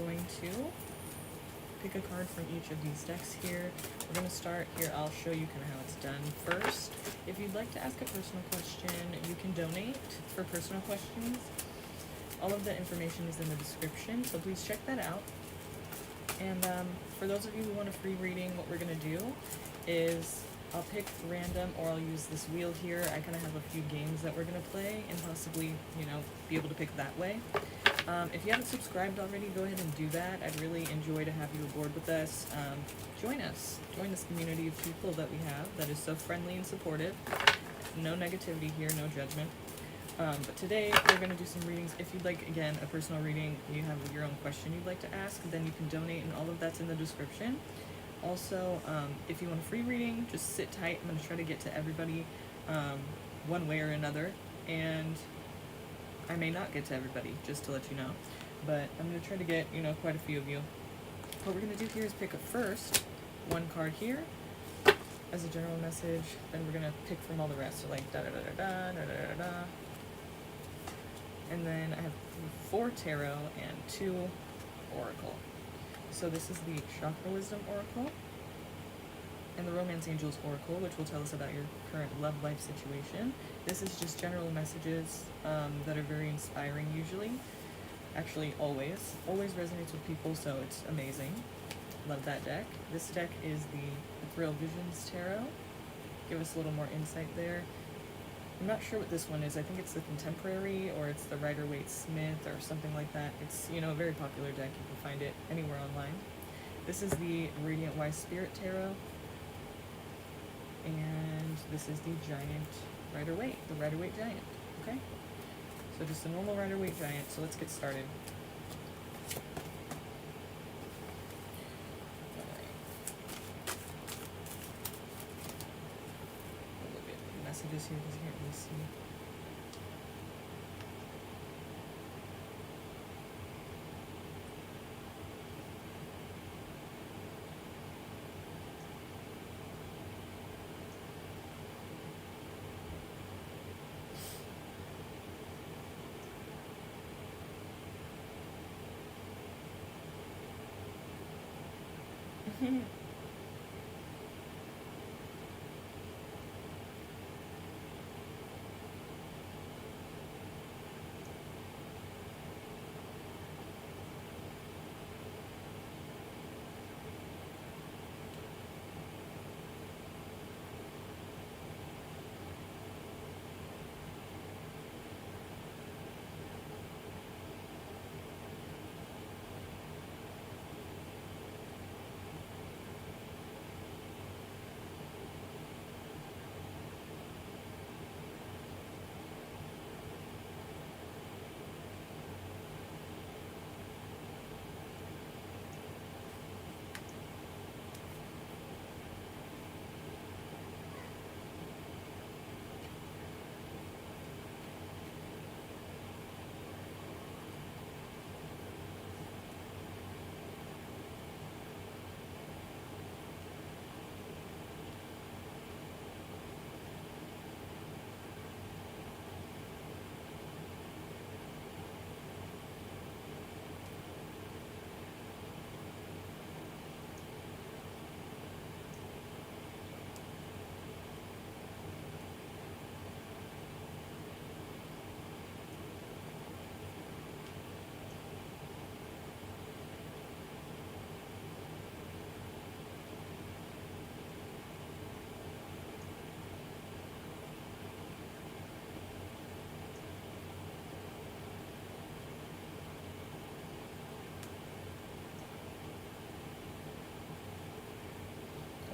going to pick a card from each of these decks here. We're going to start here. I'll show you kind of how it's done first. If you'd like to ask a personal question, you can donate for personal questions. All of the information is in the description, so please check that out. And for those of you who want a free reading, what we're going to do is I'll pick random, or I'll use this wheel here. I kind of have a few games that we're going to play and possibly, you know, be able to pick that way. If you haven't subscribed already, go ahead and do that. I'd really enjoy to have you aboard with us. Join us. Join this community of people that we have that is so friendly and supportive. No negativity here, no judgment. But today we're going to do some readings. If you'd like, again, a personal reading, you have your own question you'd like to ask, then you can donate, and all of that's in the description. Also, if you want a free reading, just sit tight. I'm going to try to get to everybody one way or another, and I may not get to everybody, just to let you know. But I'm going to try to get, you know, quite a few of you. What we're going to do here is pick one card here as a general message, then we're going to pick from all the rest. So like da-da-da-da-da, da-da-da-da. And then I have 4 tarot and 2 oracle. So this is the Chakra Wisdom Oracle and the Romance Angels Oracle, which will tell us about your current love life situation. This is just general messages that are very inspiring usually. Actually, always resonates with people, so it's amazing. Love that deck. This deck is the Thrill Visions Tarot. Give us a little more insight there. I'm not sure what this one is. I think it's the Contemporary, or it's the Rider-Waite-Smith, or something like that. It's, you know, a very popular deck. You can find it anywhere online. This is the Radiant Wise Spirit Tarot. And this is the Giant Rider-Waite, the Rider-Waite Giant. Okay? So just a normal Rider-Waite Giant. So let's get started. Messages here because you can't really see.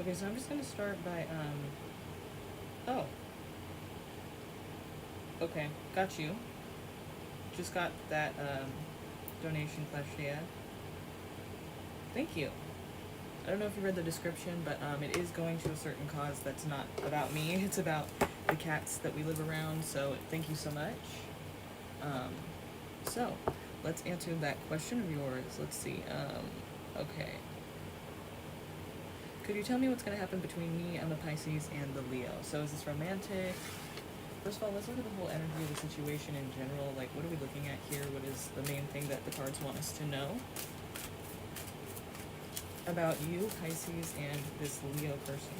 Okay, so I'm just going to start by, oh. Okay, got you. Just got that, donation, Cashapp. Thank you. I don't know if you read the description, but, it is going to a certain cause that's not about me. It's about the cats that we live around, so thank you so much. So, let's answer that question of yours. Let's see, okay. Could you tell me what's going to happen between me and the Pisces and the Leo? So is this romantic? First of all, let's look at the whole energy of the situation in general. Like, what are we looking at here? What is the main thing that the cards want us to know? about you, Pisces, and this Leo person.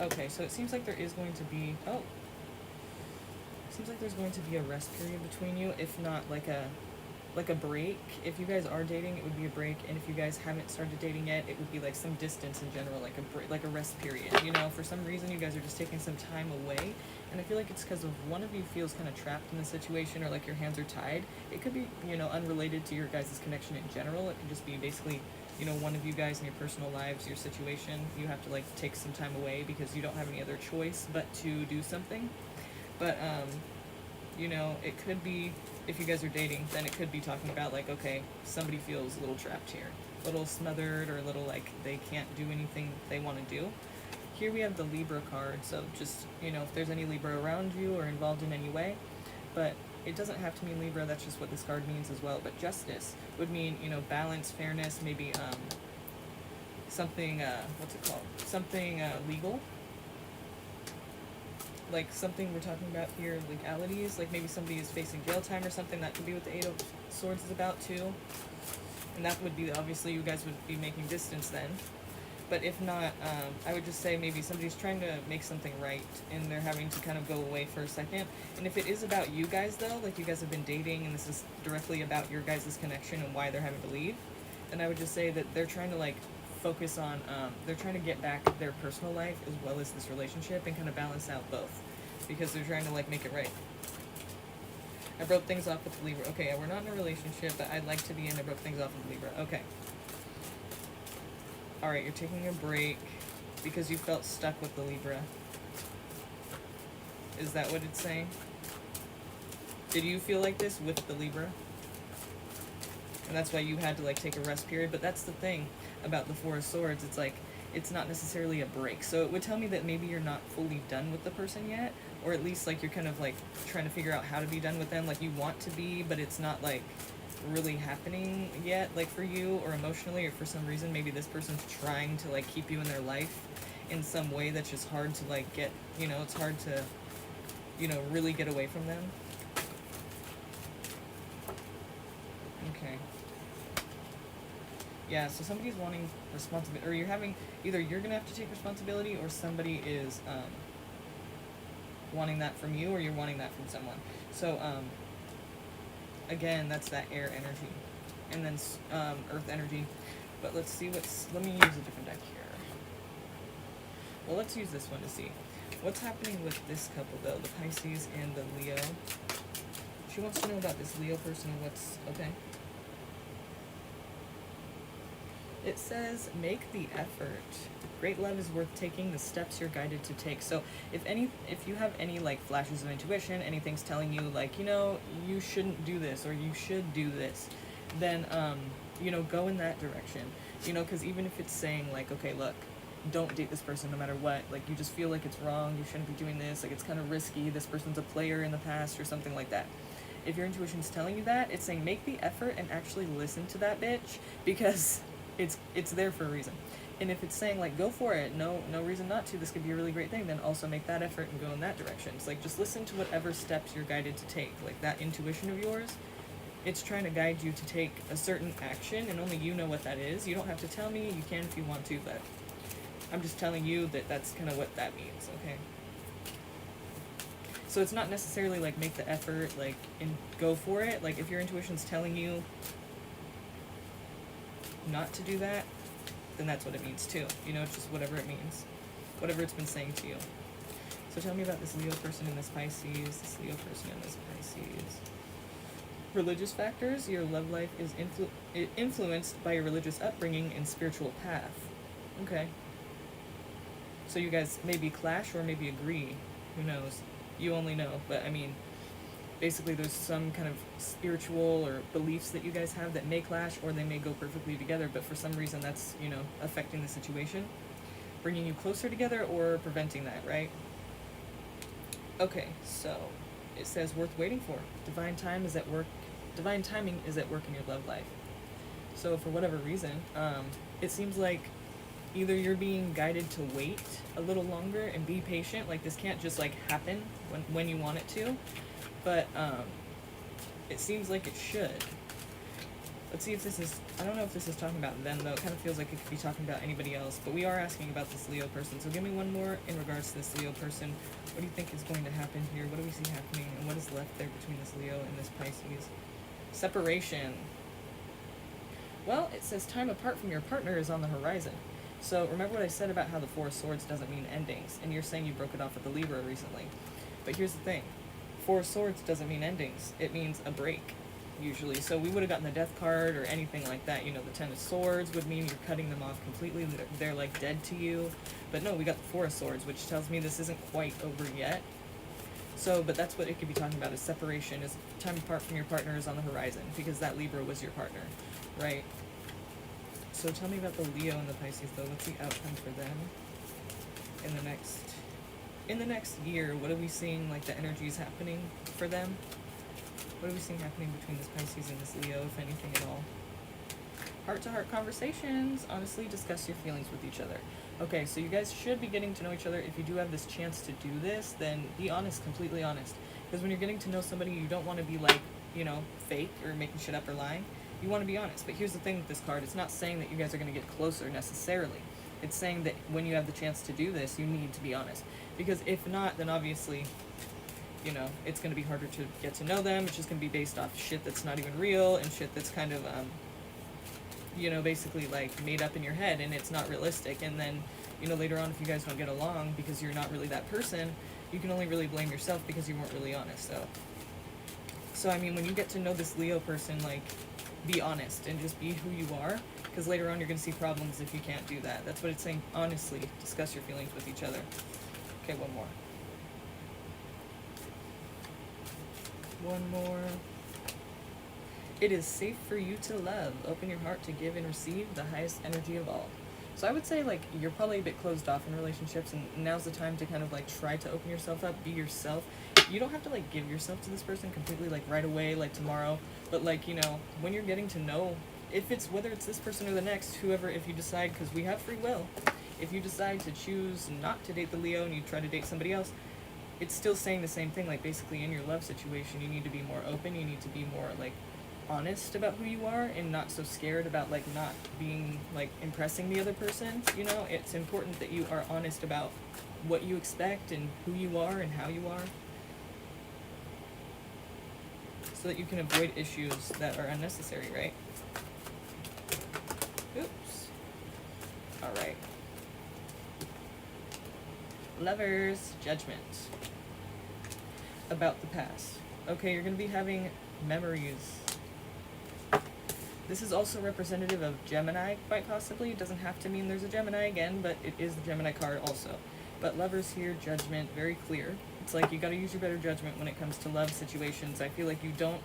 Okay, so it seems like there is going to be, seems like there's going to be a rest period between you, if not like a break. If you guys are dating, it would be a break, and if you guys haven't started dating yet, it would be like some distance in general, like a break, like a rest period. You know, for some reason, you guys are just taking some time away, and I feel like it's because of one of you feels kind of trapped in the situation, or like your hands are tied. It could be, you know, unrelated to your guys' connection in general. It could just be basically, you know, one of you guys in your personal lives, your situation, you have to like take some time away because you don't have any other choice but to do something. But you know, it could be, if you guys are dating, then it could be talking about like, okay, somebody feels a little trapped here, a little smothered, or a little like they can't do anything they want to do. Here we have the Libra card, so just, you know, if there's any Libra around you or involved in any way, but it doesn't have to mean Libra, that's just what this card means as well. But justice would mean, you know, balance, fairness, maybe something, what's it called? Something legal. Like something we're talking about here, legalities, like maybe somebody is facing jail time or something. That could be what the Eight of Swords is about too. And that would be, obviously you guys would be making distance then. But if not, I would just say maybe somebody's trying to make something right and they're having to kind of go away for a second. And if it is about you guys though, like you guys have been dating and this is directly about your guys' connection and why they're having to leave, then I would just say that they're trying to like focus on, they're trying to get back their personal life as well as this relationship and kind of balance out both, because they're trying to like make it right. I broke things off with Libra. Okay, we're not in a relationship, but I'd like to be in. I broke things off with Libra. Okay. Alright, you're taking a break because you felt stuck with the Libra. Is that what it's saying? Did you feel like this with the Libra? And that's why you had to like take a rest period. But that's the thing about the Four of Swords. It's like, it's not necessarily a break. So it would tell me that maybe you're not fully done with the person yet, or at least like you're kind of like trying to figure out how to be done with them. Like you want to be, but it's not like really happening yet, like for you, or emotionally, or for some reason maybe this person's trying to like keep you in their life in some way that's just hard to like get, you know, it's hard to, you know, really get away from them. Okay. Yeah, so somebody's wanting responsibility, or you're having, either you're gonna have to take responsibility, or somebody is wanting that from you, or you're wanting that from someone. So again, that's that air energy, and then earth energy. But let's see let me use a different deck here. Well, let's use this one to see what's happening with this couple though, the Pisces and the Leo. She wants to know about this Leo person and what's, okay. It says, make the effort. Great love is worth taking, the steps you're guided to take. So if you have any like flashes of intuition, anything's telling you like, you know, you shouldn't do this or you should do this, then, you know, go in that direction. You know, because even if it's saying like, okay, look, don't date this person no matter what, like you just feel like it's wrong, you shouldn't be doing this, like it's kind of risky, this person's a player in the past or something like that. If your intuition's telling you that, it's saying make the effort and actually listen to that bitch, because it's there for a reason. And if it's saying like go for it, no reason not to, this could be a really great thing, then also make that effort and go in that direction. It's like just listen to whatever steps you're guided to take. Like that intuition of yours, it's trying to guide you to take a certain action, and only you know what that is. You don't have to tell me, you can if you want to, but I'm just telling you that that's kind of what that means, okay? So it's not necessarily like make the effort, like, and go for it. Like if your intuition's telling you not to do that, then that's what it means too. You know, it's just whatever it means. Whatever it's been saying to you. So tell me about this Leo person and this Pisces, this Leo person and this Pisces. Religious factors, your love life is influenced by your religious upbringing and spiritual path. Okay. So you guys maybe clash or maybe agree. Who knows? You only know. But I mean, basically there's some kind of spiritual or beliefs that you guys have that may clash, or they may go perfectly together, but for some reason that's, you know, affecting the situation, bringing you closer together or preventing that, right? Okay, so it says worth waiting for. Divine timing is at work in your love life. So for whatever reason, it seems like either you're being guided to wait a little longer and be patient, like this can't just like happen when you want it to, but it seems like it should. Let's see if this is, I don't know if this is talking about them though. It kind of feels like it could be talking about anybody else, but we are asking about this Leo person. So give me one more in regards to this Leo person. What do you think is going to happen here? What do we see happening? And what is left there between this Leo and this Pisces? Separation. Well, it says time apart from your partner is on the horizon. So remember what I said about how the Four of Swords doesn't mean endings, and you're saying you broke it off with the Libra recently. But here's the thing. Four of Swords doesn't mean endings. It means a break, usually. So we would have gotten the Death card or anything like that. You know, the Ten of Swords would mean you're cutting them off completely. They're like dead to you. But no, we got the Four of Swords, which tells me this isn't quite over yet. So, but that's what it could be talking about, is separation, is time apart from your partner is on the horizon, because that Libra was your partner, right? So tell me about the Leo and the Pisces, though. What's the outcome for them in the next year? What are we seeing, like, the energies happening for them? What are we seeing happening between this Pisces and this Leo, if anything at all? Heart-to-heart conversations. Honestly, discuss your feelings with each other. Okay, so you guys should be getting to know each other. If you do have this chance to do this, then be honest, completely honest. Because when you're getting to know somebody, you don't want to be, like, you know, fake or making shit up or lying. You want to be honest. But here's the thing with this card. It's not saying that you guys are going to get closer necessarily. It's saying that when you have the chance to do this, you need to be honest. Because if not, then obviously, you know, it's going to be harder to get to know them. It's just going to be based off shit that's not even real and shit that's kind of, you know, basically like made up in your head, and it's not realistic. And then, you know, later on, if you guys don't get along because you're not really that person, you can only really blame yourself because you weren't really honest. So I mean, when you get to know this Leo person, like, be honest and just be who you are, because later on you're going to see problems if you can't do that. That's what it's saying. Honestly, discuss your feelings with each other. Okay, one more. One more. It is safe for you to love. Open your heart to give and receive the highest energy of all. So I would say, like, you're probably a bit closed off in relationships, and now's the time to kind of, like, try to open yourself up, be yourself. You don't have to, like, give yourself to this person completely, like, right away, like, tomorrow. But, like, you know, when you're getting to know, if it's, whether it's this person or the next, whoever, if you decide, because we have free will, if you decide to choose not to date the Leo and you try to date somebody else, it's still saying the same thing. Like, basically, in your love situation, you need to be more open, you need to be more, like, honest about who you are, and not so scared about, like, not being, like, impressing the other person. You know, it's important that you are honest about what you expect and who you are and how you are, so that you can avoid issues that are unnecessary, right? Oops. All right. Lovers, judgment about the past. Okay, you're going to be having memories. This is also representative of Gemini, quite possibly. It doesn't have to mean there's a Gemini again, but it is the Gemini card also. But lovers here, judgment, very clear. It's like you got to use your better judgment when it comes to love situations. I feel like you don't,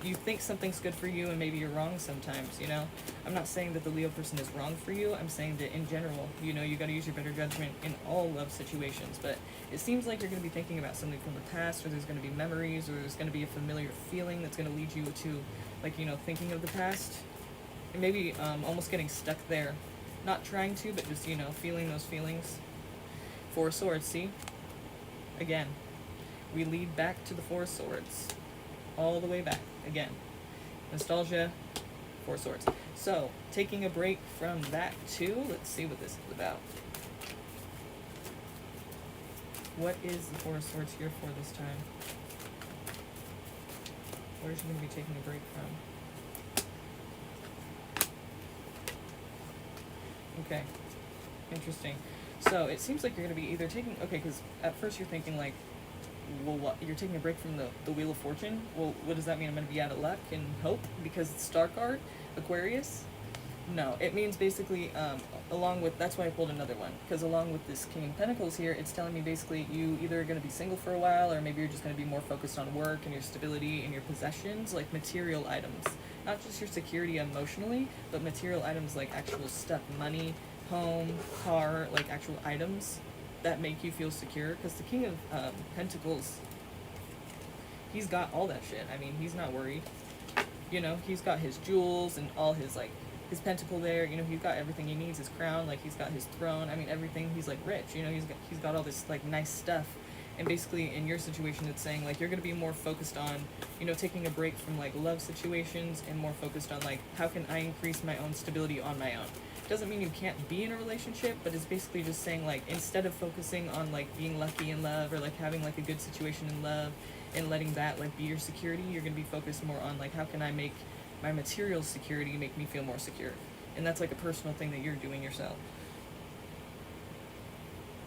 you think something's good for you and maybe you're wrong sometimes, you know? I'm not saying that the Leo person is wrong for you. I'm saying that in general, you know, you got to use your better judgment in all love situations. But it seems like you're going to be thinking about something from the past, or there's going to be memories, or there's going to be a familiar feeling that's going to lead you to, like, you know, thinking of the past. And maybe almost getting stuck there. Not trying to, but just, you know, feeling those feelings. Four of Swords, see? Again, we lead back to the Four of Swords. All the way back, again. Nostalgia, Four of Swords. So, taking a break from that too, let's see what this is about. What is the Four of Swords here for this time? What is she going to be taking a break from? Okay, interesting. So, it seems like you're going to be either taking, okay, because at first you're thinking, like, well, what, you're taking a break from the Wheel of Fortune? Well, what does that mean? I'm going to be out of luck and hope because it's Star card, Aquarius? No, it means basically, along with, that's why I pulled another one, because along with this King of Pentacles here, it's telling me basically you either are going to be single for a while, or maybe you're just going to be more focused on work and your stability and your possessions, like material items. Not just your security emotionally, but material items like actual stuff, money, home, car, like actual items that make you feel secure. Because the King of Pentacles, he's got all that shit. I mean, he's not worried. You know, he's got his jewels and all his, like, his pentacle there. You know, he's got everything he needs, his crown, like, he's got his throne. I mean, everything. He's, like, rich. You know, he's got all this, like, nice stuff. And basically in your situation, it's saying like you're going to be more focused on, you know, taking a break from like love situations and more focused on like how can I increase my own stability on my own. Doesn't mean you can't be in a relationship, but it's basically just saying like instead of focusing on like being lucky in love or like having like a good situation in love and letting that like be your security, you're going to be focused more on like how can I make my material security make me feel more secure. And that's like a personal thing that you're doing yourself.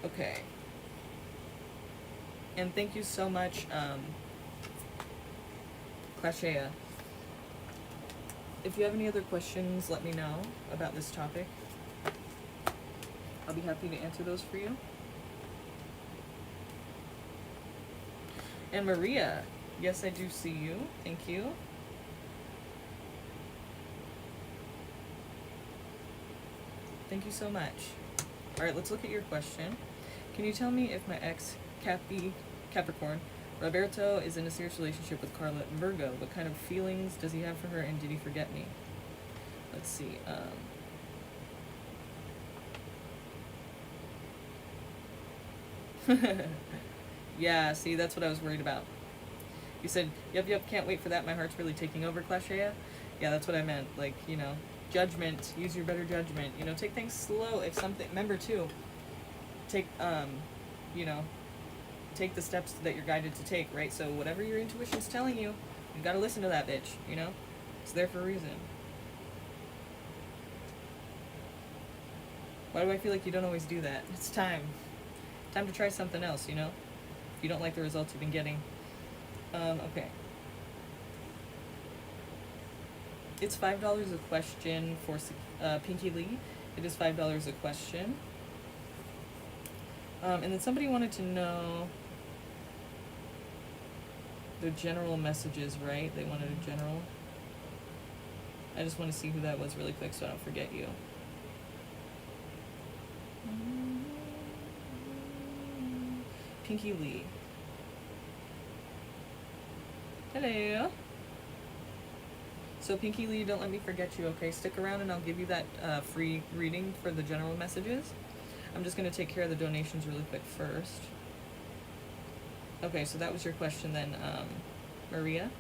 Okay. And thank you so much, Clashea. If you have any other questions, let me know about this topic. I'll be happy to answer those for you. And Maria, yes, I do see you. Thank you. Thank you so much. All right, let's look at your question. Can you tell me if my ex, Capricorn, Roberto, is in a serious relationship with Carla, Virgo? What kind of feelings does he have for her, and did he forget me? Let's see. Yeah, see, that's what I was worried about. You said, yep, can't wait for that. My heart's really taking over, Clashea. Yeah, that's what I meant. Like, you know, judgment. Use your better judgment. You know, take things slow. If something, remember too, take, you know, take the steps that you're guided to take, right? So whatever your intuition's telling you, you gotta listen to that bitch, you know? It's there for a reason. Why do I feel like you don't always do that? It's time. Time to try something else, you know? If you don't like the results you've been getting. Okay. It's $5 a question for Pinky Lee. It is $5 a question. And then somebody wanted to know the general messages, right? They wanted a general. I just want to see who that was really quick so I don't forget you. Pinky Lee. Hello. So Pinky Lee, don't let me forget you, okay? Stick around and I'll give you that free reading for the general messages. I'm just going to take care of the donations really quick first. Okay, so that was your question then, Maria.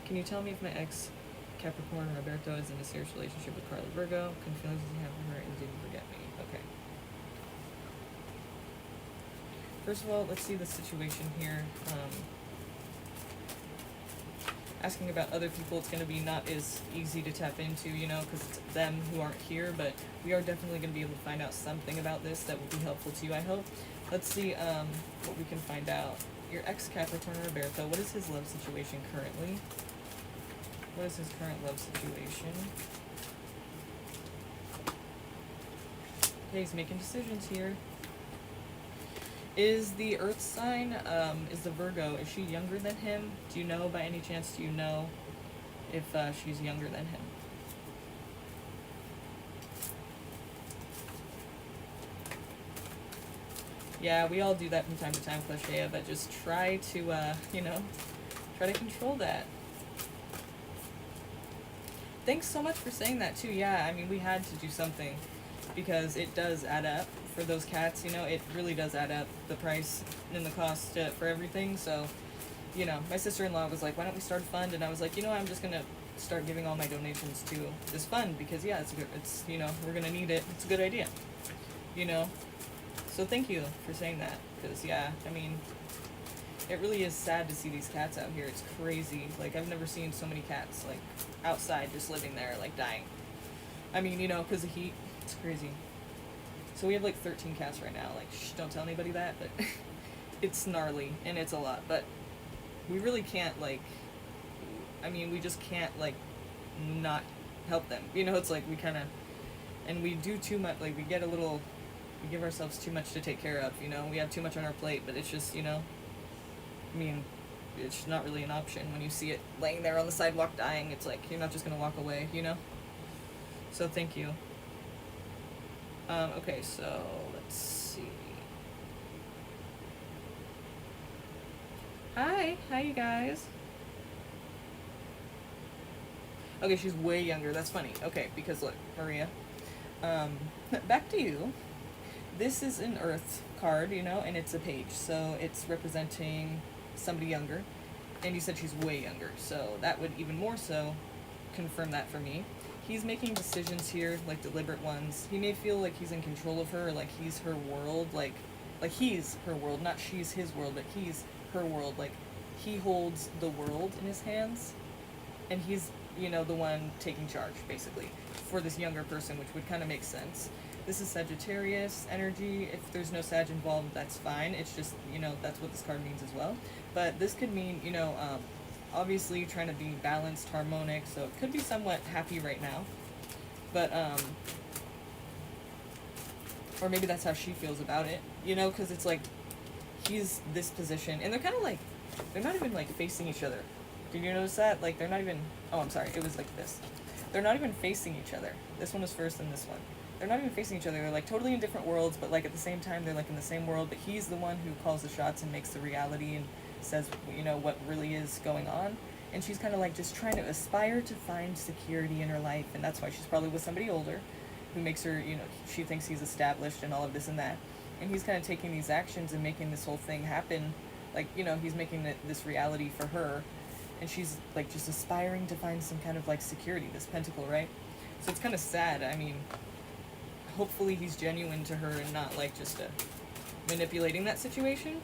Can you tell me if my ex, Capricorn Roberto, is in a serious relationship with Carla Virgo? Can feelings does he have for her, and did he forget me? Okay. First of all, let's see the situation here. Asking about other people, it's going to be not as easy to tap into, you know, because it's them who aren't here, but we are definitely going to be able to find out something about this that will be helpful to you, I hope. Let's see what we can find out. Your ex-Capricorn Roberto, what is his love situation currently? What is his current love situation? Okay, he's making decisions here. Is the Earth sign, is the Virgo, is she younger than him? Do you know, by any chance, do you know if she's younger than him? Yeah, we all do that from time to time, Clashea, but just try to, you know, try to control that. Thanks so much for saying that, too. Yeah, I mean, we had to do something because it does add up. For those cats, you know, it really does add up, the price and the cost for everything. So, you know, my sister-in-law was like, why don't we start a fund? And I was like, you know, I'm just gonna start giving all my donations to this fund because, yeah, it's you know, we're gonna need it. It's a good idea, you know. So thank you for saying that, because, yeah, I mean, it really is sad to see these cats out here. It's crazy. Like, I've never seen so many cats, like, outside just living there, like, dying. I mean, you know, because of heat, it's crazy. So we have like 13 cats right now. Like, shh, don't tell anybody that, but it's gnarly and it's a lot. But we really can't, like, I mean, we just can't, like, not help them. You know, it's like we kind of, and we do too much, like, we get a little, we give ourselves too much to take care of, you know? We have too much on our plate, but it's just, you know, I mean, it's not really an option. When you see it laying there on the sidewalk dying, it's like, you're not just going to walk away, you know? So thank you. Okay, so let's see. Hi you guys. Okay, she's way younger. That's funny. Okay, because look, Maria. Back to you. this is an Earth card, you know, and it's a page, so it's representing somebody younger. And you said she's way younger, so that would even more so confirm that for me. He's making decisions here, like deliberate ones. He may feel like he's in control of her, or like he's her world, like he's her world, not she's his world, but he's her world. Like he holds the world in his hands, and he's, you know, the one taking charge, basically, for this younger person, which would kind of make sense. This is Sagittarius energy. If there's no Sag involved, that's fine. It's just, you know, that's what this card means as well. But this could mean, you know, obviously trying to be balanced, harmonic, so it could be somewhat happy right now. But, or maybe that's how she feels about it, you know, because it's like, he's this position, and they're kind of like, they're not even, like, facing each other. Did you notice that? Like, they're not even, oh, I'm sorry, it was like this. They're not even facing each other. This one was first and this one. They're not even facing each other. They're, like, totally in different worlds, but, like, at the same time, they're, like, in the same world, but he's the one who calls the shots and makes the reality and says, you know, what really is going on. And she's kind of, like, just trying to aspire to find security in her life, and that's why she's probably with somebody older who makes her, you know, she thinks he's established and all of this and that. And he's kind of taking these actions and making this whole thing happen. Like, you know, he's making this reality for her, and she's, like, just aspiring to find some kind of, like, security, this pentacle, right? So it's kind of sad. I mean, hopefully he's genuine to her and not, like, just manipulating that situation.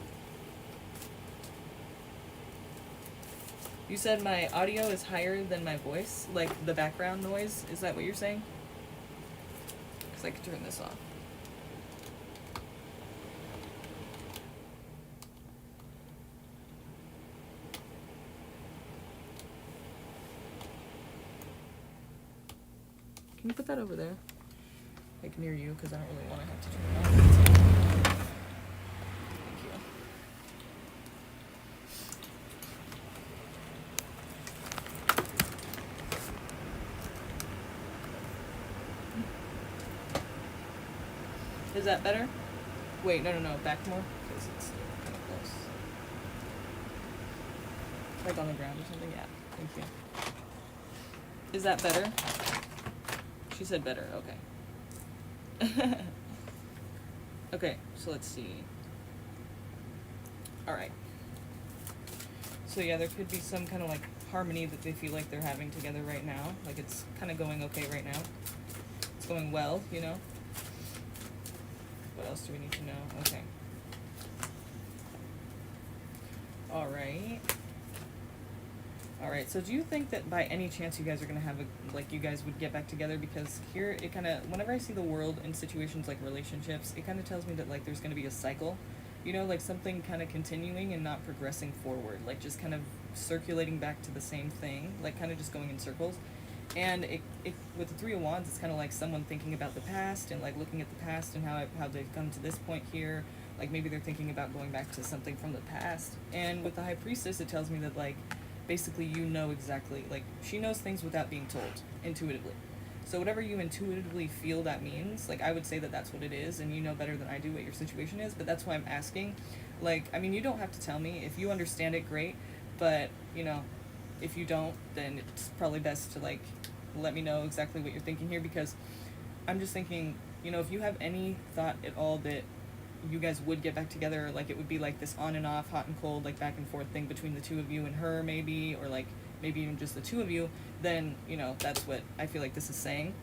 You said my audio is higher than my voice, like the background noise. Is that what you're saying? Because I could turn this off. Can you put that over there? Like near you, because I don't really want to have to turn it on. Thank you. Is that better? Wait, no, back more, because it's kind of close. Like on the ground or something, yeah. Thank you. Is that better? She said better, okay. Okay, so let's see. Alright. So yeah, there could be some kind of like harmony that they feel like they're having together right now. Like it's kind of going okay right now. It's going well, you know? What else do we need to know? Okay. Alright, so do you think that by any chance you guys are going to have like you guys would get back together? Because here it kind of, whenever I see the world in situations like relationships, it kind of tells me that like there's going to be a cycle, you know, like something kind of continuing and not progressing forward, like just kind of circulating back to the same thing, like kind of just going in circles. And it with the Three of Wands, it's kind of like someone thinking about the past and like looking at the past and how they've come to this point here. Like maybe they're thinking about going back to something from the past. And with the High Priestess, it tells me that like basically you know exactly, like she knows things without being told, intuitively. So whatever you intuitively feel that means, like I would say that that's what it is, and you know better than I do what your situation is, but that's why I'm asking. Like, I mean, you don't have to tell me. If you understand it, great, but, you know, if you don't, then it's probably best to, like, let me know exactly what you're thinking here, because I'm just thinking, you know, if you have any thought at all that you guys would get back together, like it would be like this on and off, hot and cold, like back and forth thing between the two of you and her maybe, or like maybe even just the two of you, then, you know, that's what I feel like this is saying.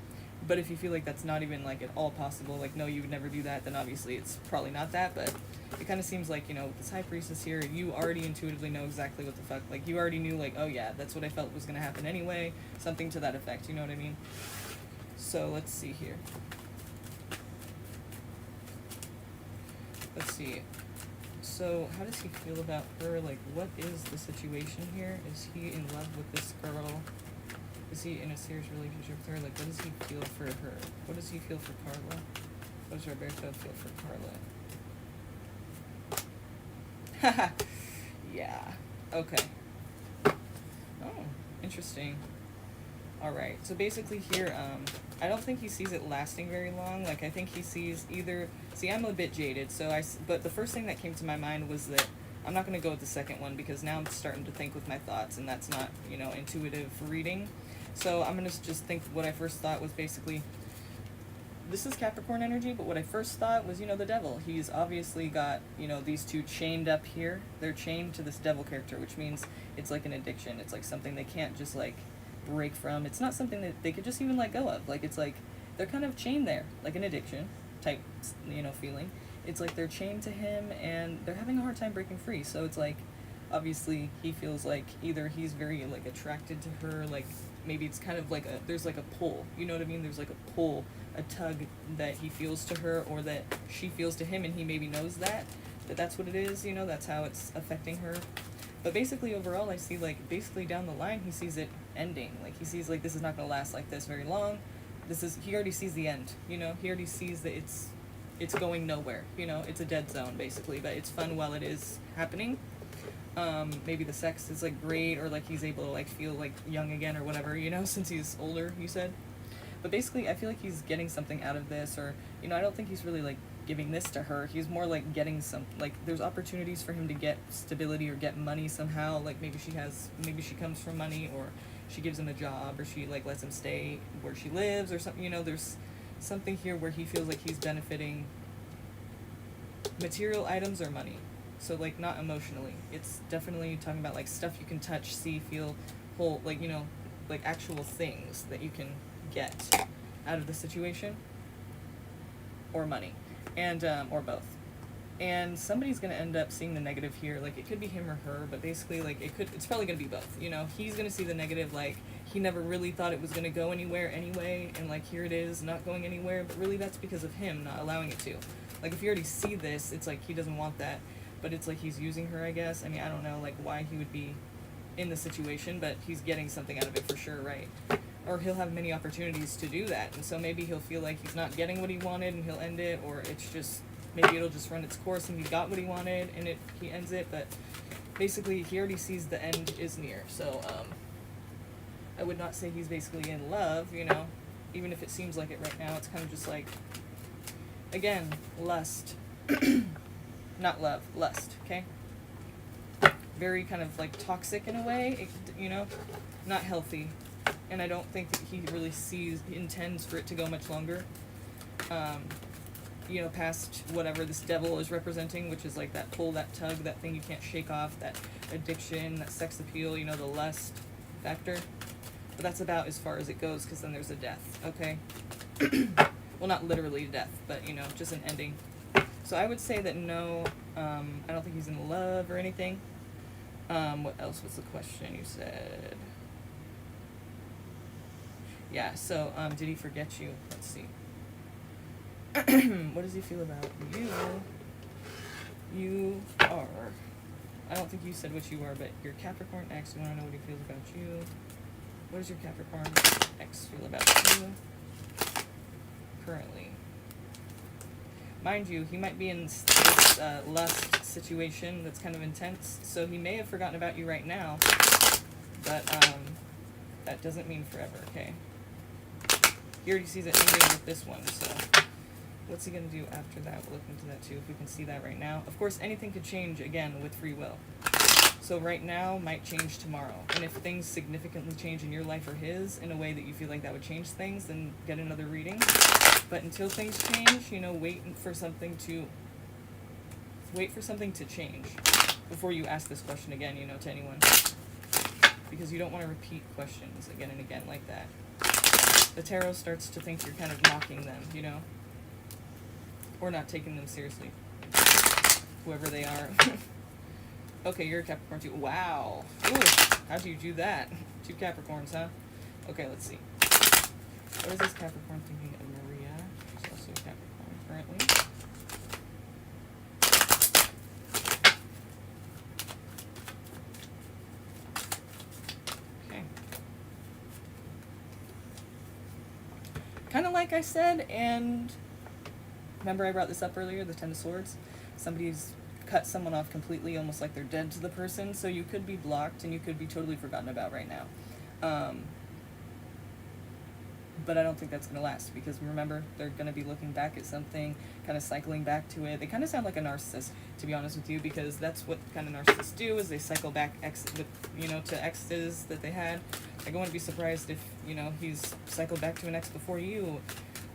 But if you feel like that's not even like at all possible, like no, you would never do that, then obviously it's probably not that. But it kind of seems like, you know, with this High Priestess here, you already intuitively know exactly what the fuck, like you already knew, like, oh yeah, that's what I felt was gonna happen anyway, something to that effect, you know what I mean? So let's see here. Let's see. So how does he feel about her? Like, what is the situation here? Is he in love with this girl? Is he in a serious relationship with her? Like, what does he feel for her? What does he feel for Carla? What does Roberto feel for Carla? Haha. Yeah. Okay. Oh, interesting. Alright, so basically here, I don't think he sees it lasting very long. Like, I think he sees either... See, I'm a bit jaded, but the first thing that came to my mind was that I'm not going to go with the second one, because now I'm starting to think with my thoughts, and that's not, you know, intuitive reading. So I'm going to just think what I first thought was basically this is Capricorn energy, but what I first thought was, the devil. He's obviously got, these two chained up here. They're chained to this devil character, which means it's like an addiction. It's like something they can't just like break from. It's not something that they could just even let go of. Like, it's like they're kind of chained there, like an addiction type, feeling. It's like they're chained to him and they're having a hard time breaking free. So it's like, obviously he feels like either he's very like attracted to her, like maybe it's kind of like there's like a pull, you know what I mean? There's like a pull, a tug that he feels to her or that she feels to him, and he maybe knows that that's what it is, that's how it's affecting her. But basically overall I see like basically down the line he sees it ending. Like he sees like this is not going to last like this very long. He already sees the end, he already sees that it's going nowhere, it's a dead zone basically, but it's fun while it is happening. Maybe the sex is like great, or like he's able to like feel like young again or whatever, since he's older, you said. But basically I feel like he's getting something out of this, or I don't think he's really like giving this to her. He's more like getting some, like there's opportunities for him to get stability or get money somehow. Like maybe she comes from money, or she gives him a job, or she like lets him stay where she lives or something. There's something here where he feels like he's benefiting material items or money. So like not emotionally. It's definitely talking about like stuff you can touch, see, feel, hold, like like actual things that you can get out of the situation, or money, and or both. And somebody's gonna end up seeing the negative here. Like it could be him or her, but basically like it's probably gonna be both. He's gonna see the negative, like he never really thought it was gonna go anywhere anyway, and like here it is not going anywhere, but really that's because of him not allowing it to. Like if you already see this, it's like he doesn't want that, but it's like he's using her, I guess. I mean, I don't know like why he would be in the situation, but he's getting something out of it for sure, right? Or he'll have many opportunities to do that, and so maybe he'll feel like he's not getting what he wanted and he'll end it, or it's just maybe it'll just run its course and he got what he wanted and he ends it. But basically he already sees the end is near. So I would not say he's basically in love, even if it seems like it right now. It's kind of just like, again, lust. Not love, lust, okay? Very kind of like toxic in a way, not healthy. And I don't think that he really intends for it to go much longer. Past whatever this devil is representing, which is like that pull, that tug, that thing you can't shake off, that addiction, that sex appeal, the lust factor. But that's about as far as it goes, because then there's a death, okay? Well, not literally death, but, just an ending. So I would say that no, I don't think he's in love or anything. What else was the question you said? Yeah, so, did he forget you? Let's see. What does he feel about you? You are, I don't think you said what you are, but your Capricorn X, we want to know what he feels about you. What does your Capricorn X feel about you currently? Mind you, he might be in this lust situation that's kind of intense, so he may have forgotten about you right now, but that doesn't mean forever, okay? He already sees it ending with this one, so what's he going to do after that? We'll look into that too, if we can see that right now. Of course, anything could change, again, with free will. So right now might change tomorrow. And if things significantly change in your life or his in a way that you feel like that would change things, then get another reading. But until things change, wait for something to change before you ask this question again, to anyone. Because you don't want to repeat questions again and again like that. The tarot starts to think you're kind of mocking them, or not taking them seriously. Whoever they are. Okay, you're a Capricorn too. Wow. Ooh, how do you do that? 2 Capricorns, huh? Okay, let's see. What is this Capricorn thinking of Maria? She's also a Capricorn currently. Okay. Kind of like I said, and remember I brought this up earlier, the 10 of Swords? Somebody's cut someone off completely, almost like they're dead to the person, so you could be blocked and you could be totally forgotten about right now. But I don't think that's going to last, because remember, they're going to be looking back at something, kind of cycling back to it. They kind of sound like a narcissist, to be honest with you, because that's what kind of narcissists do, is they cycle back to exes that they had. I wouldn't be surprised if, he's cycled back to an ex before you,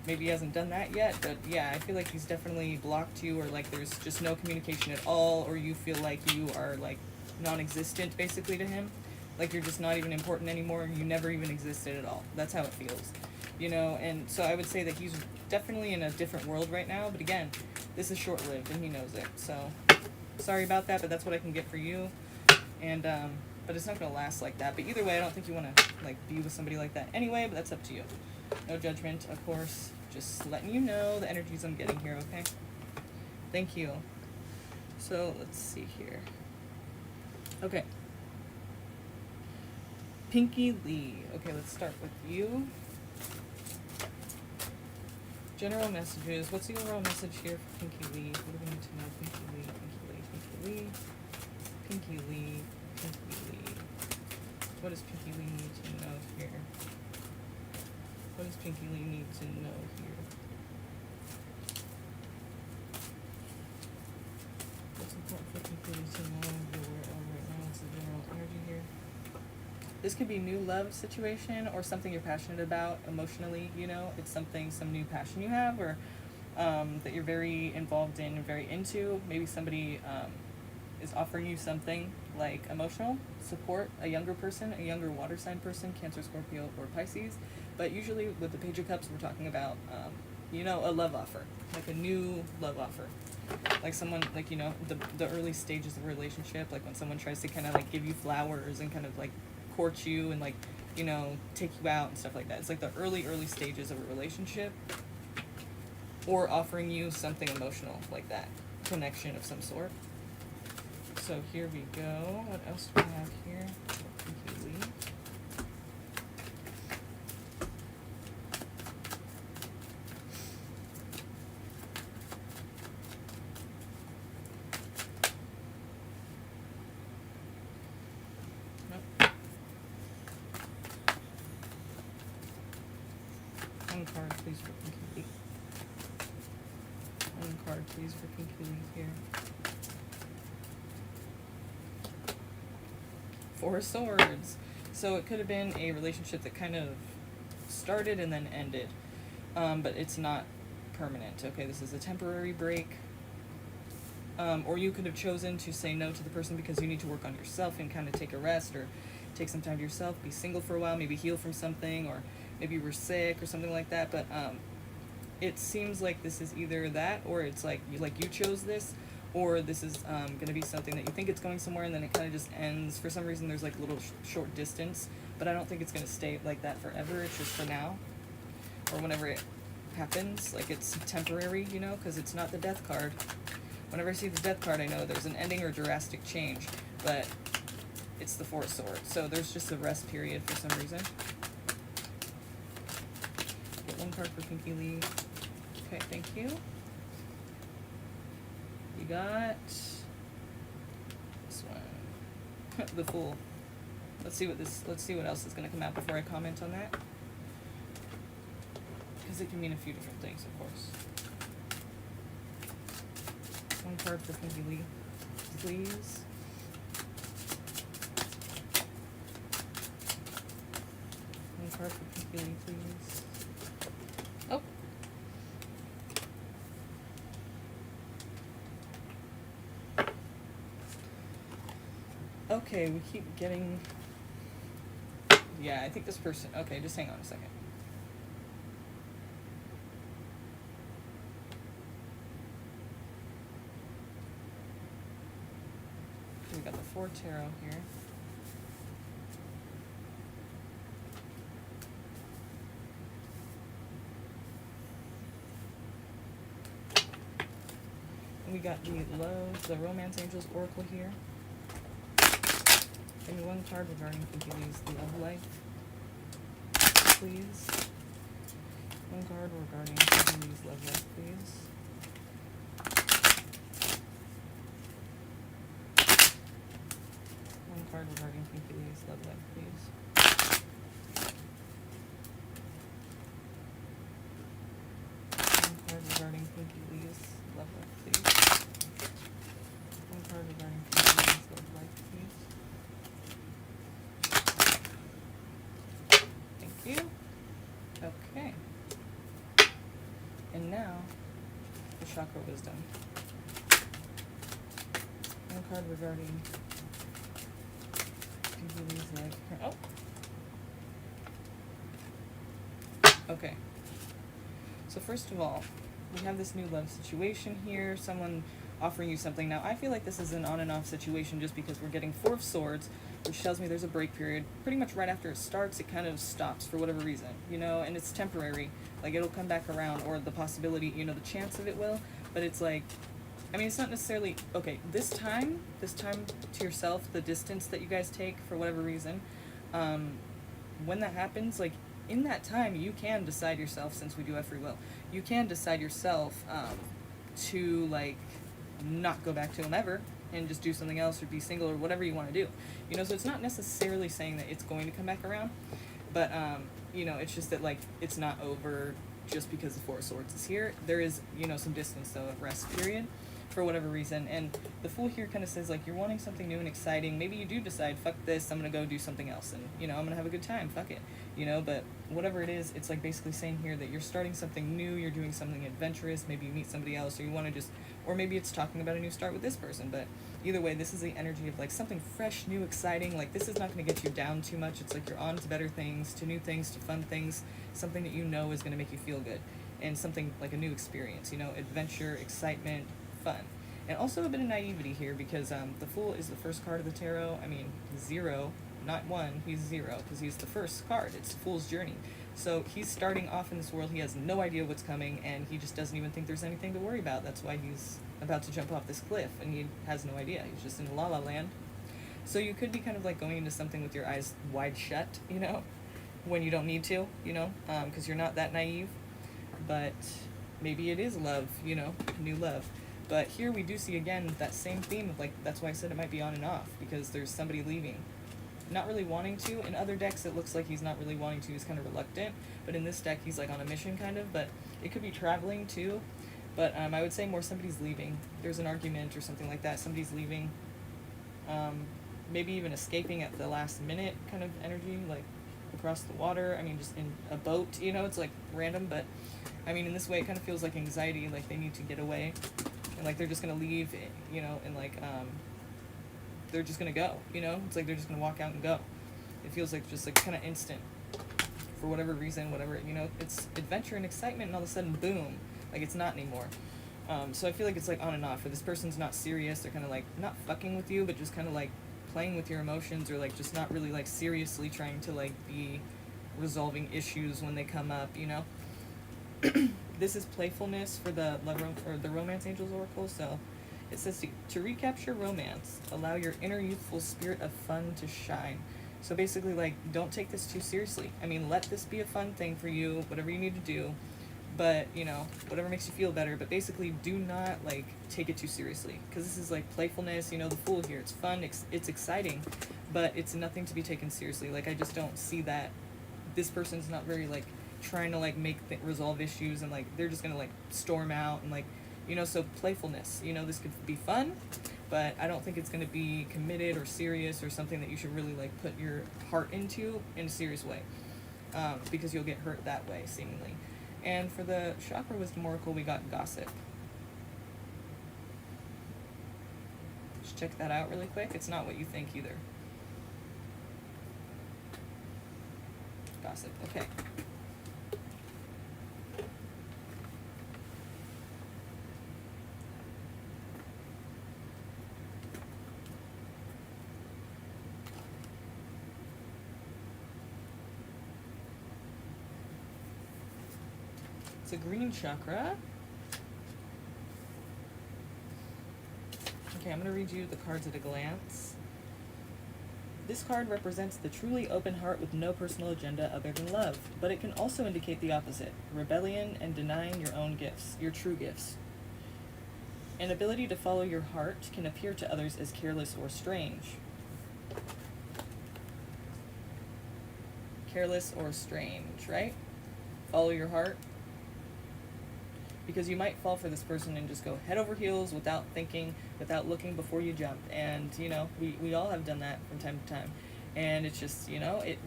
maybe he hasn't done that yet, but yeah, I feel like he's definitely blocked you, or like there's just no communication at all, or you feel like you are like non-existent basically to him, like you're just not even important anymore, you never even existed at all. That's how it feels, you know. And so I would say that he's definitely in a different world right now, but again, this is short-lived and he knows it. So sorry about that, but that's what I can get for you. And but it's not gonna last like that. But either way, I don't think you want to like be with somebody like that anyway, but that's up to you. No judgment, of course, just letting you know the energies I'm getting here. Okay, thank you. So let's see here. Okay, Pinky Lee. Okay, let's start with you. General messages. What's the overall message here for Pinky Lee? What do we need to know? Pinky Lee, Pinky Lee, Pinky Lee, Pinky Lee, Pinky Lee. What does Pinky Lee need to know here? What does Pinky Lee need to know here? What's important for Pinky Lee to know you're aware of right now? What's the general energy here? This could be new love situation or something you're passionate about emotionally, you know. It's something, some new passion you have, or that you're very involved in and very into. Maybe somebody is offering you something like emotional support, a younger person, a younger water sign person, Cancer, Scorpio, or Pisces. But usually with the Page of Cups, we're talking about, you know, a love offer, like a new love offer. Like someone, like, you know, the early stages of a relationship, like when someone tries to kind of like give you flowers and kind of like court you and like, you know, take you out and stuff like that. It's like the early stages of a relationship, or offering you something emotional like that, connection of some sort. So here we go. What else do we have here? Pinky Lee. One card, please, for Pinky Lee. One card, please, for Pinky Lee here. Four of Swords. So it could have been a relationship that kind of started and then ended, but it's not permanent. Okay, this is a temporary break. Or you could have chosen to say no to the person because you need to work on yourself and kind of take a rest, or take some time to yourself, be single for a while, maybe heal from something, or maybe you were sick or something like that. But it seems like this is either that, or it's like you chose this, or this is going to be something that you think it's going somewhere and then it kind of just ends. For some reason there's like a little short distance, but I don't think it's going to stay like that forever. It's just for now, or whenever it happens. Like it's temporary, you know, because it's not the Death card. Whenever I see the Death card, I know there's an ending or drastic change, but it's the Four of Swords, so there's just a rest period for some reason. Get one card for Pinky Lee. Okay, thank you. You got this one. The Fool. Let's see what else is going to come out before I comment on that, because it can mean a few different things, of course. One card for Pinky Lee, please. One card for Pinky Lee, please. Oh. Okay, we keep getting... Yeah, I think this person... Okay, just hang on a second. We got the 4 tarot here. And we got the Romance Angels Oracle here. Give me one card regarding Pinky Lee's love life, please. One card regarding Pinky Lee's love life, please. One card regarding Pinky Lee's love life, please. One card regarding Pinky Lee's love life, please. One card regarding Pinky Lee's love life, please. Thank you. Okay. And now, the chakra wisdom. One card regarding Jubilee's life. Oh! Okay. So first of all, we have this new love situation here, someone offering you something. Now, I feel like this is an on and off situation just because we're getting Four of Swords, which tells me there's a break period. Pretty much right after it starts, it kind of stops for whatever reason, you know, and it's temporary. Like, it'll come back around, or the possibility, you know, the chance of it will, but it's like, I mean, it's not necessarily, okay, this time to yourself, the distance that you guys take for whatever reason, when that happens, like, in that time, you can decide yourself, since we do have free will, you can decide yourself to, like, not go back to him ever and just do something else or be single or whatever you want to do. You know, so it's not necessarily saying that it's going to come back around, but, you know, it's just that, like, it's not over just because the Four of Swords is here. There is, you know, some distance, though, a rest period for whatever reason. And the Fool here kind of says, like, you're wanting something new and exciting. Maybe you do decide, fuck this, I'm going to go do something else. And, you know, I'm going to have a good time, fuck it. You know, but whatever it is, it's like basically saying here that you're starting something new, you're doing something adventurous, maybe you meet somebody else, or you want to just, or maybe it's talking about a new start with this person. But either way, this is the energy of, like, something fresh, new, exciting. Like, this is not going to get you down too much. It's like you're on to better things, to new things, to fun things, something that you know is going to make you feel good. And something like a new experience, you know, adventure, excitement, fun. And also a bit of naivety here, because the Fool is the first card of the tarot. I mean, 0, not 1, he's 0, because he's the first card. It's the Fool's journey. So he's starting off in this world, he has no idea what's coming, and he just doesn't even think there's anything to worry about. That's why he's about to jump off this cliff, and he has no idea. He's just in la la land. So you could be kind of like going into something with your eyes wide shut, you know, when you don't need to, you know, because you're not that naive. But maybe it is love, you know, new love. But here we do see, again, that same theme of, like, that's why I said it might be on and off, because there's somebody leaving. Not really wanting to. In other decks, it looks like he's not really wanting to. He's kind of reluctant. But in this deck, he's, like, on a mission, kind of. But it could be traveling, too. But I would say more somebody's leaving. There's an argument or something like that. Somebody's leaving. Maybe even escaping at the last minute kind of energy, like, across the water. I mean, just in a boat, you know? It's, like, random, but... I mean, in this way, it kind of feels like anxiety, like they need to get away. And, like, they're just going to leave, you know, and, like, they're just going to go, you know? It's like they're just going to walk out and go. It feels like just, like, kind of instant. For whatever reason, whatever, you know? It's adventure and excitement, and all of a sudden, boom. Like, it's not anymore. So I feel like it's, like, on and off. Or this person's not serious. They're kind of, like, not fucking with you, but just kind of, like, playing with your emotions, or, like, just not really, like, seriously trying to, like, be resolving issues when they come up, you know? This is playfulness for the the Romance Angels Oracle. So it says to recapture romance, allow your inner youthful spirit of fun to shine. So basically, like, don't take this too seriously. I mean, let this be a fun thing for you, whatever you need to do, but, you know, whatever makes you feel better. But basically, do not, like, take it too seriously, because this is, like, playfulness. You know, the Fool here, it's fun, it's exciting, but it's nothing to be taken seriously. Like, I just don't see that this person's not very, like, trying to, like, resolve issues, and, like, they're just gonna, like, storm out, and, like, you know, so playfulness, you know, this could be fun, but I don't think it's gonna be committed or serious or something that you should really, like, put your heart into in a serious way, because you'll get hurt that way, seemingly. And for the Chakra Wisdom Oracle, we got Gossip. Just check that out really quick. It's not what you think either. Gossip, okay. It's a green chakra. Okay, I'm going to read you the cards at a glance. This card represents the truly open heart with no personal agenda other than love, but it can also indicate the opposite, rebellion and denying your own gifts, your true gifts. An ability to follow your heart can appear to others as careless or strange. Careless or strange, right? Follow your heart. Because you might fall for this person and just go head over heels without thinking, without looking before you jump. And, you know, we all have done that from time to time. And it's just,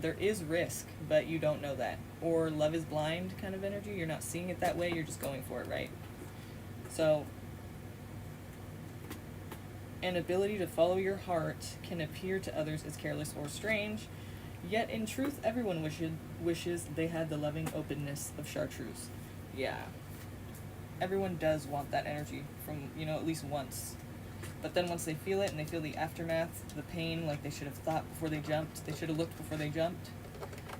there is risk, but you don't know that. Or love is blind kind of energy. You're not seeing it that way, you're just going for it, right? So, an ability to follow your heart can appear to others as careless or strange, yet in truth, everyone wishes they had the loving openness of chartreuse. Yeah. Everyone does want that energy from, at least once. But then once they feel it and they feel the aftermath, the pain, like they should have thought before they jumped, they should have looked before they jumped,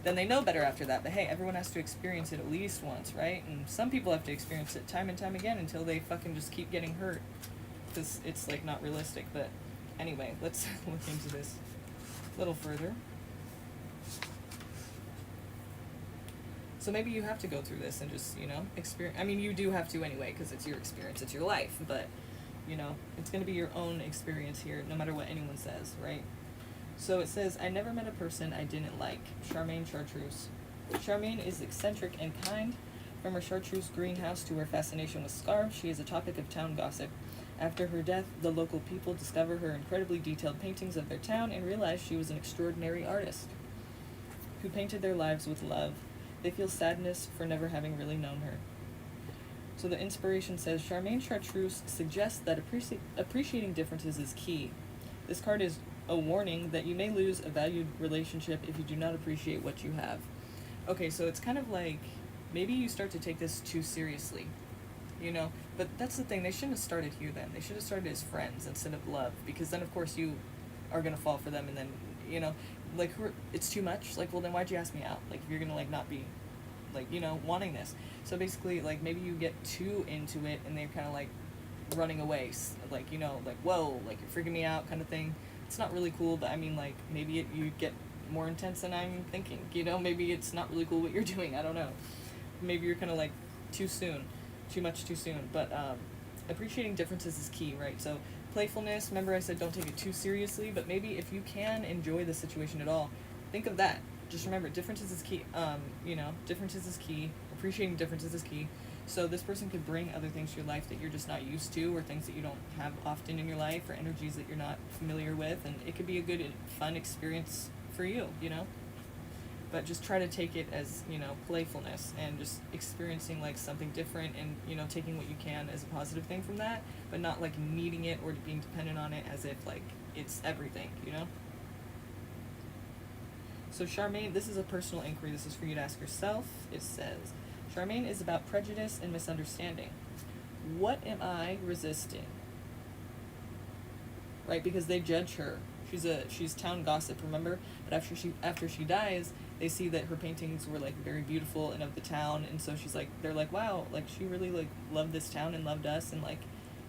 then they know better after that. But hey, everyone has to experience it at least once, right? And some people have to experience it time and time again until they fucking just keep getting hurt. Because it's, like, not realistic. But anyway, let's look into this a little further. So maybe you have to go through this and just, experience. I mean, you do have to anyway, because it's your experience, it's your life. But, it's going to be your own experience here, no matter what anyone says, right? So it says, I never met a person I didn't like. Charmaine Chartreuse. Charmaine is eccentric and kind. From her chartreuse greenhouse to her fascination with scarves, she is a topic of town gossip. After her death, the local people discover her incredibly detailed paintings of their town and realize she was an extraordinary artist who painted their lives with love. They feel sadness for never having really known her. So the inspiration says, Charmaine Chartreuse suggests that appreciating differences is key. This card is a warning that you may lose a valued relationship if you do not appreciate what you have. Okay, so it's kind of like, maybe you start to take this too seriously, But that's the thing, they shouldn't have started here then. They should have started as friends instead of love, because then, of course, you are going to fall for them, and then, it's too much. Like, well, then why'd you ask me out? Like, if you're going to, like, not be, like, wanting this. So basically, like, maybe you get too into it, and they're kind of, like, running away. Like, like, whoa, like, you're freaking me out kind of thing. It's not really cool, but, I mean, like, maybe you get more intense than I'm thinking, Maybe it's not really cool what you're doing, I don't know. Maybe you're kind of, like, too soon. Too much too soon. But, appreciating differences is key, right? So, playfulness, remember I said don't take it too seriously, but maybe if you can enjoy the situation at all, think of that. Just remember, differences is key. Differences is key. Appreciating differences is key. So this person could bring other things to your life that you're just not used to, or things that you don't have often in your life, or energies that you're not familiar with, and it could be a good, fun experience for you, But just try to take it as, playfulness, and just experiencing, like, something different, and, taking what you can as a positive thing from that, but not, like, needing it or being dependent on it as if, like, it's everything, So Charmaine, this is a personal inquiry. This is for you to ask yourself. It says, Charmaine is about prejudice and misunderstanding. What am I resisting? Right, because they judge her. She's town gossip, remember? But after she dies, they see that her paintings were, like, very beautiful and of the town, and so they're like, wow, like, she really, like, loved this town and loved us, and, like,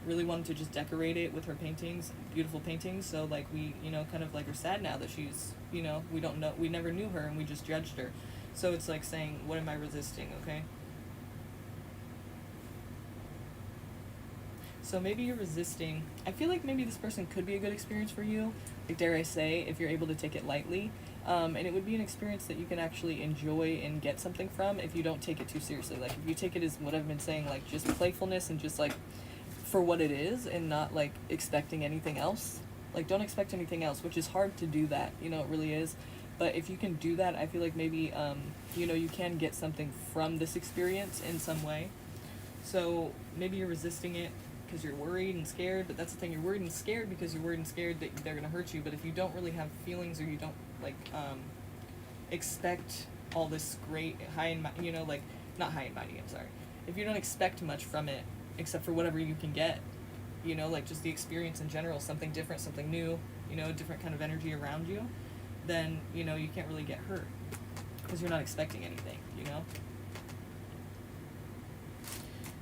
really wanted to just decorate it with her paintings, beautiful paintings. So, like, we, kind of, like, are sad now that she's, we don't know, we never knew her, and we just judged her. So it's like saying, what am I resisting? Okay. So maybe you're resisting. I feel like maybe this person could be a good experience for you, like, dare I say, if you're able to take it lightly. And it would be an experience that you can actually enjoy and get something from if you don't take it too seriously. Like, if you take it as what I've been saying, like, just playfulness and just, like, for what it is, and not, like, expecting anything else. Like, don't expect anything else, which is hard to do that, it really is. But if you can do that, I feel like maybe, you can get something from this experience in some way. So maybe you're resisting it because you're worried and scared, but that's the thing, you're worried and scared because you're worried and scared that they're going to hurt you. But if you don't really have feelings, or you don't, like, expect all this great high and like, not high and mighty, I'm sorry. If you don't expect much from it, except for whatever you can get, like, just the experience in general, something different, something new, a different kind of energy around you, then, you can't really get hurt because you're not expecting anything,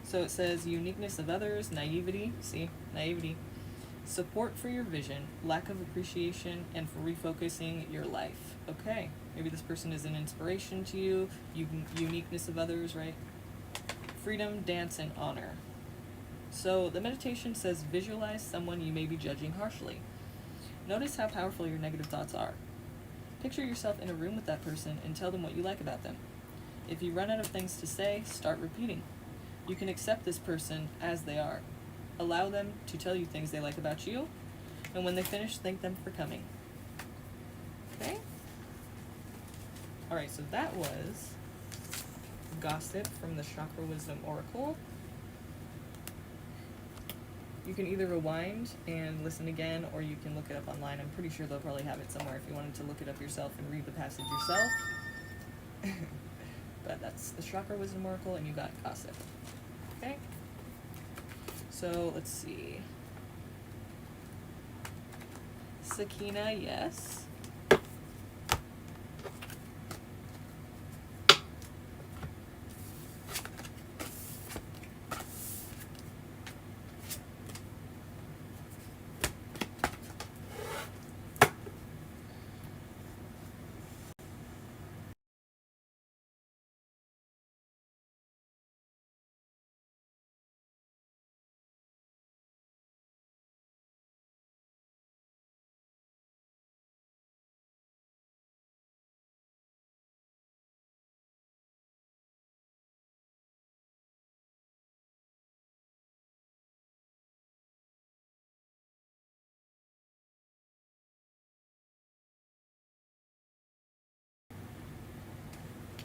So it says uniqueness of others, naivety, support for your vision, lack of appreciation, and for refocusing your life. Okay, maybe this person is an inspiration to you, uniqueness of others, right? Freedom, dance, and honor. So the meditation says visualize someone you may be judging harshly. Notice how powerful your negative thoughts are. Picture yourself in a room with that person and tell them what you like about them. If you run out of things to say, start repeating. You can accept this person as they are. Allow them to tell you things they like about you, and when they finish, thank them for coming. Okay. Alright, so that was Gossip from the Chakra Wisdom Oracle. You can either rewind and listen again, or you can look it up online. I'm pretty sure they'll probably have it somewhere if you wanted to look it up yourself and read the passage yourself. But that's the Chakra Wisdom Oracle, and you got Gossip. Okay? So, let's see. Sakina, yes.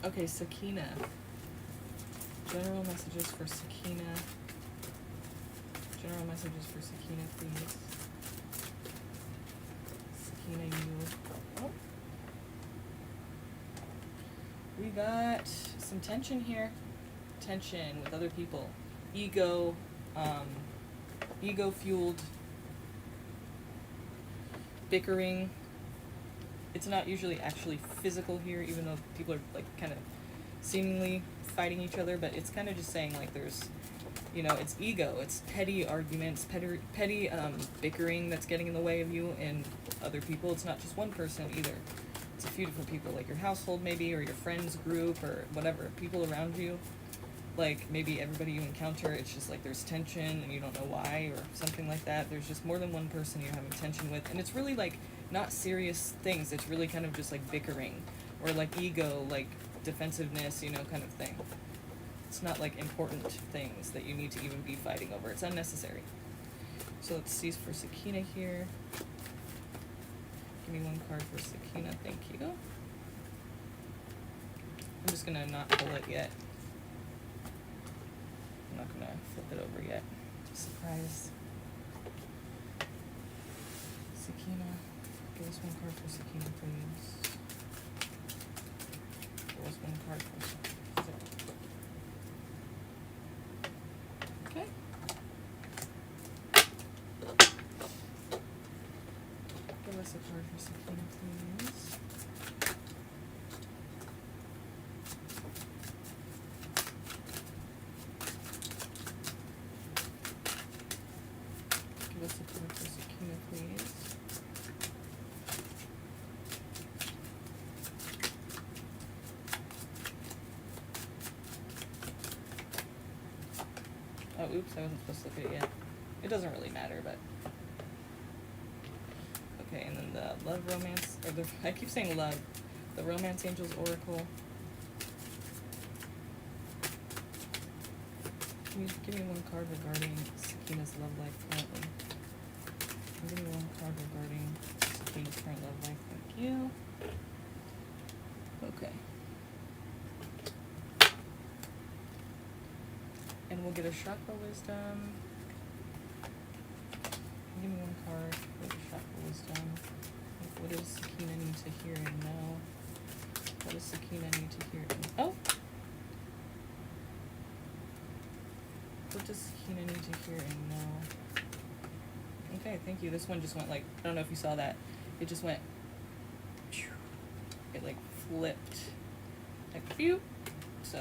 Okay, Sakina. General messages for Sakina. General messages for Sakina, please. Sakina, you. Oh. We got some tension here. Tension with other people. Ego fueled bickering. It's not usually actually physical here, even though people are like kind of seemingly fighting each other, but it's kind of just saying like there's, it's ego, it's petty arguments, petty bickering that's getting in the way of you and other people. It's not just one person either. It's a few different people, like your household maybe, or your friends group, or whatever, people around you. Like maybe everybody you encounter, it's just like there's tension and you don't know why, or something like that. There's just more than one person you're having tension with, and it's really like not serious things. It's really kind of just like bickering, or like ego, like defensiveness, kind of thing. It's not like important things that you need to even be fighting over. It's unnecessary. So let's see for Sakina here. Give me one card for Sakina, thank you. I'm just gonna not pull it yet. I'm not gonna flip it over yet. Surprise. Sakina, give us one card for Sakina, please. Give us one card for Sakina. Okay. Give us a card for Sakina, please. Give us a card for Sakina, please. Oh, oops, I wasn't supposed to look at it yet. It doesn't really matter, but... Okay, and then the love romance, or I keep saying love. The Romance Angels Oracle. Can you give me one card regarding Sakina's love life currently? Give me one card regarding Sakina's current love life. Thank you. Okay. And we'll get a Chakra Wisdom. Give me one card for the Chakra Wisdom. What does Sakina need to hear and know? What does Sakina need to hear and know? Oh! What does Sakina need to hear and know? Okay, thank you. This one just went like, I don't know if you saw that. It just went, it like flipped. Like, phew. So,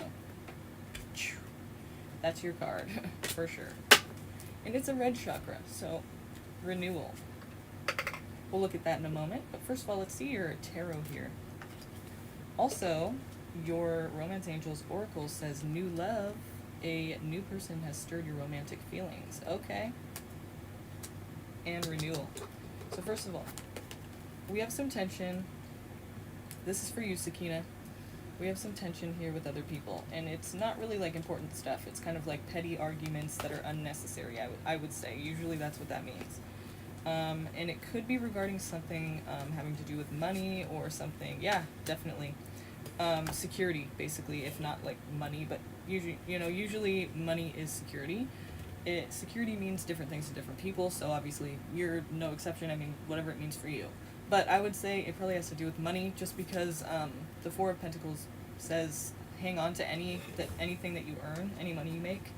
that's your card, for sure. And it's a red chakra, so renewal. We'll look at that in a moment. But first of all, let's see your tarot here. Also, your Romance Angels Oracle says new love. A new person has stirred your romantic feelings. Okay. And renewal. So first of all, we have some tension. This is for you, Sakina. We have some tension here with other people, and it's not really like important stuff. It's kind of like petty arguments that are unnecessary, I would say. Usually that's what that means. And it could be regarding something having to do with money or something. Yeah, definitely. Security, basically, if not like money, but usually money is security. Security means different things to different people, so obviously you're no exception. I mean, whatever it means for you. But I would say it probably has to do with money, just because the Four of Pentacles says hang on to anything that you earn, any money you make,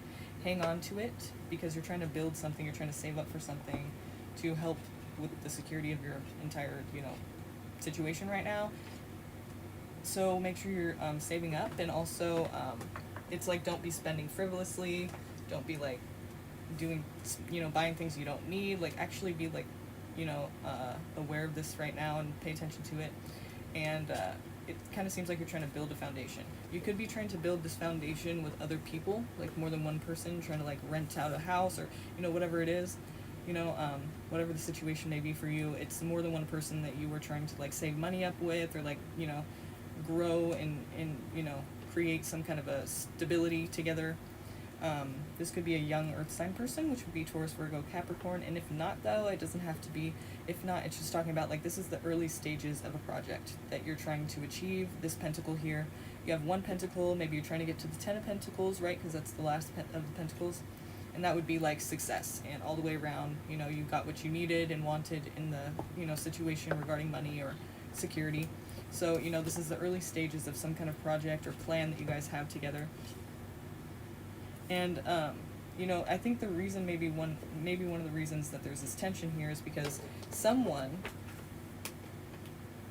hang on to it, because you're trying to build something, you're trying to save up for something to help with the security of your entire situation right now. So make sure you're saving up, and also it's like, don't be spending frivolously, don't be like doing buying things you don't need. Like, actually be like aware of this right now and pay attention to it. And it kind of seems like you're trying to build a foundation. You could be trying to build this foundation with other people, like more than one person, trying to like rent out a house, or whatever it is, whatever the situation may be for you. It's more than one person that you were trying to like save money up with, or like grow and create some kind of a stability together. This could be a young earth sign person, which would be Taurus, Virgo, Capricorn. And if not, though, it doesn't have to be. If not, it's just talking about like this is the early stages of a project that you're trying to achieve. This pentacle here, you have one pentacle, maybe you're trying to get to the 10 of Pentacles, right? Because that's the last of the pentacles. And that would be like success, and all the way around, you got what you needed and wanted in the, situation regarding money or security. So, this is the early stages of some kind of project or plan that you guys have together. And, I think the reason, maybe one of the reasons that there's this tension here is because someone,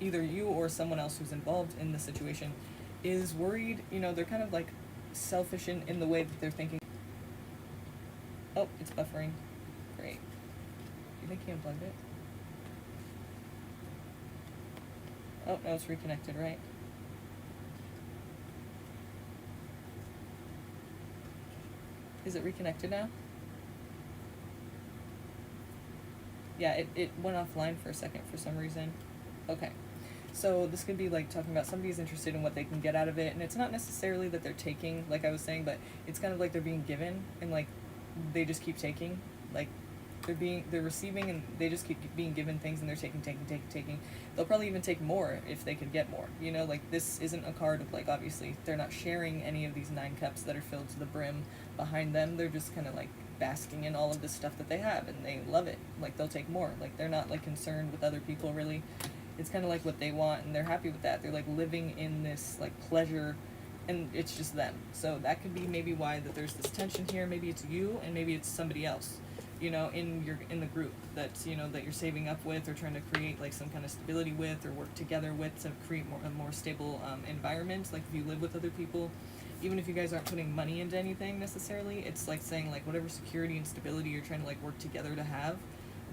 either you or someone else who's involved in the situation, is worried, they're kind of like selfish in the way that they're thinking. Oh, it's buffering. Great. Do you think he unplugged it? Oh, no, it's reconnected, right? Is it reconnected now? Yeah, it went offline for a second for some reason. Okay. So this could be like talking about somebody's interested in what they can get out of it, and it's not necessarily that they're taking, like I was saying, but it's kind of like they're being given, and like they just keep taking. Like they're receiving, and they just keep being given things, and they're taking. They'll probably even take more if they could get more. Like, this isn't a card of like, obviously they're not sharing any of these 9 cups that are filled to the brim behind them. They're just kind of like basking in all of this stuff that they have, and they love it. Like, they'll take more. Like, they're not like concerned with other people, really. It's kind of like what they want, and they're happy with that. They're like living in this like pleasure, and it's just them. So that could be maybe why that there's this tension here. Maybe it's you, and maybe it's somebody else, in the group that's, that you're saving up with, or trying to create like some kind of stability with, or work together with, to create a more stable environment. Like, if you live with other people, even if you guys aren't putting money into anything necessarily, it's like saying like whatever security and stability you're trying to like work together to have,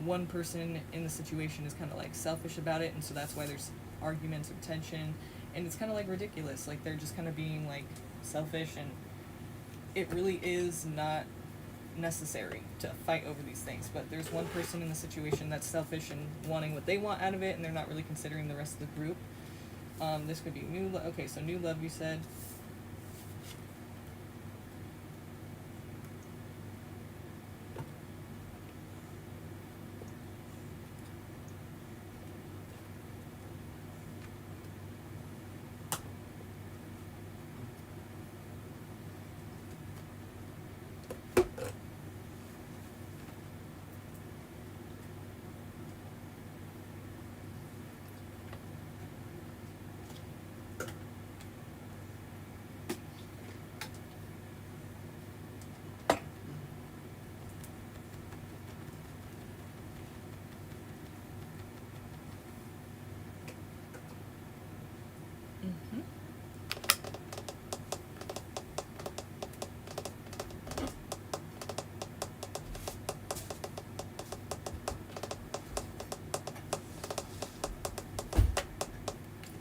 one person in the situation is kind of like selfish about it, and so that's why there's arguments or tension, and it's kind of like ridiculous. Like, they're just kind of being like selfish, and it really is not necessary to fight over these things. But there's one person in the situation that's selfish and wanting what they want out of it, and they're not really considering the rest of the group. This could be new love. Okay, so new love, you said.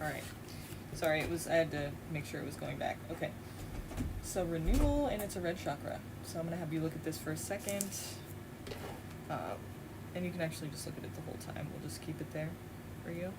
Alright. Sorry, I had to make sure it was going back. Okay. So renewal, and it's a red chakra. So I'm going to have you look at this for a second. And you can actually just look at it the whole time. We'll just keep it there for you.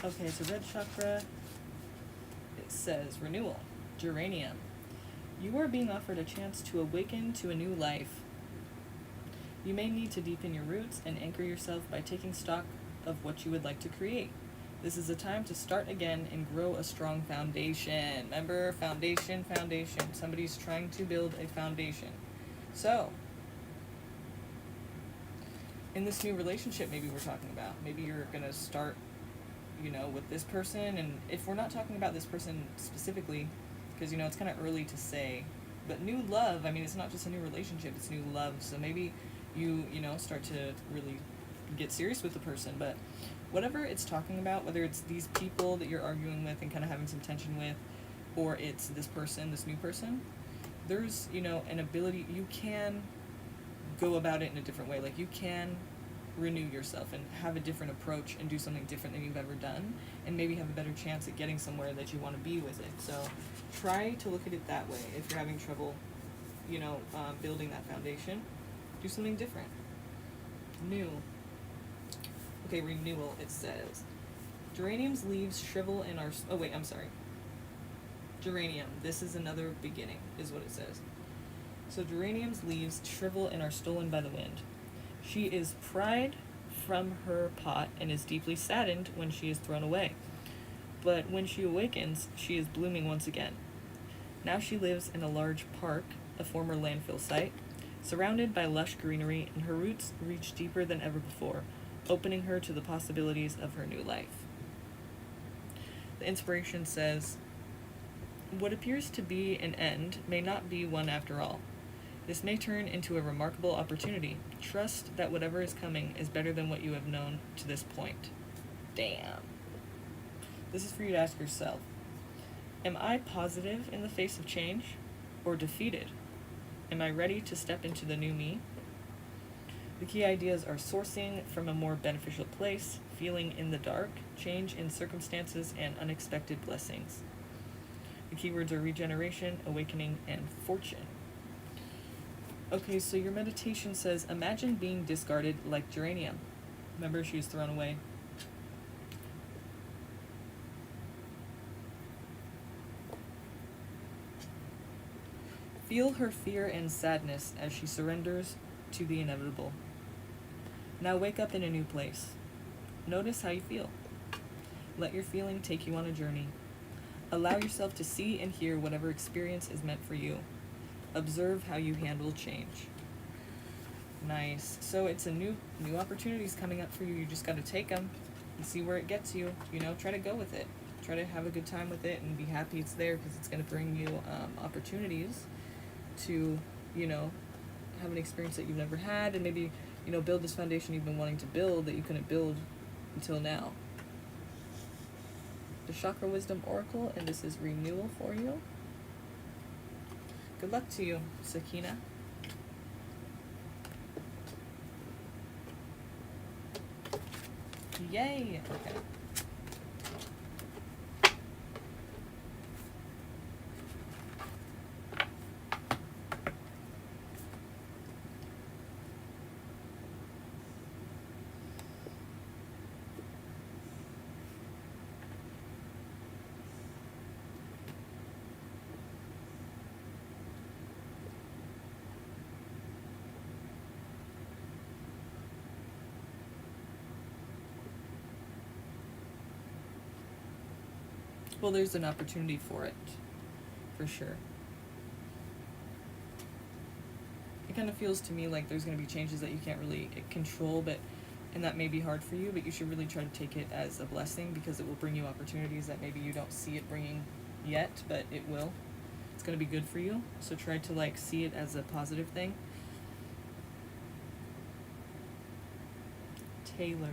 Okay, so red chakra, it says renewal, geranium. You are being offered a chance to awaken to a new life. You may need to deepen your roots and anchor yourself by taking stock of what you would like to create. This is a time to start again and grow a strong foundation. Remember, foundation. Somebody's trying to build a foundation. So, in this new relationship maybe we're talking about, maybe you're going to start, with this person. And if we're not talking about this person specifically, because, it's kind of early to say, but new love, it's not just a new relationship, it's new love. So maybe you start to really get serious with the person. But whatever it's talking about, whether it's these people that you're arguing with and kind of having some tension with, or it's this person, this new person, there's, an ability, you can go about it in a different way. Like, you can renew yourself and have a different approach and do something different than you've ever done, and maybe have a better chance at getting somewhere that you want to be with it. So try to look at it that way. If you're having trouble, building that foundation, do something different. New. Okay, renewal, it says. Geranium's leaves shrivel in our... Oh, wait, I'm sorry. Geranium. This is another beginning, is what it says. So geranium's leaves shrivel and are stolen by the wind. She is pried from her pot and is deeply saddened when she is thrown away. But when she awakens, she is blooming once again. Now she lives in a large park, a former landfill site, surrounded by lush greenery, and her roots reach deeper than ever before, opening her to the possibilities of her new life. The inspiration says, what appears to be an end may not be one after all. This may turn into a remarkable opportunity. Trust that whatever is coming is better than what you have known to this point. Damn. This is for you to ask yourself. Am I positive in the face of change, or defeated? Am I ready to step into the new me? The key ideas are sourcing from a more beneficial place, feeling in the dark, change in circumstances, and unexpected blessings. The keywords are regeneration, awakening, and fortune. Okay, so your meditation says, imagine being discarded like geranium. Remember, she was thrown away. Feel her fear and sadness as she surrenders to the inevitable. Now wake up in a new place. Notice how you feel. Let your feeling take you on a journey. Allow yourself to see and hear whatever experience is meant for you. Observe how you handle change. Nice. So it's a new opportunities coming up for you. You just got to take them and see where it gets you. Try to go with it. Try to have a good time with it and be happy it's there, because it's going to bring you opportunities to, have an experience that you've never had, and maybe, build this foundation you've been wanting to build that you couldn't build until now. The Chakra Wisdom Oracle, and this is renewal for you. Good luck to you, Sakina. Yay! Okay. Well, there's an opportunity for it, for sure. It kind of feels to me like there's going to be changes that you can't really control, and that may be hard for you, but you should really try to take it as a blessing, because it will bring you opportunities that maybe you don't see it bringing yet, but it will. It's going to be good for you, so try to see it as a positive thing. Taylor.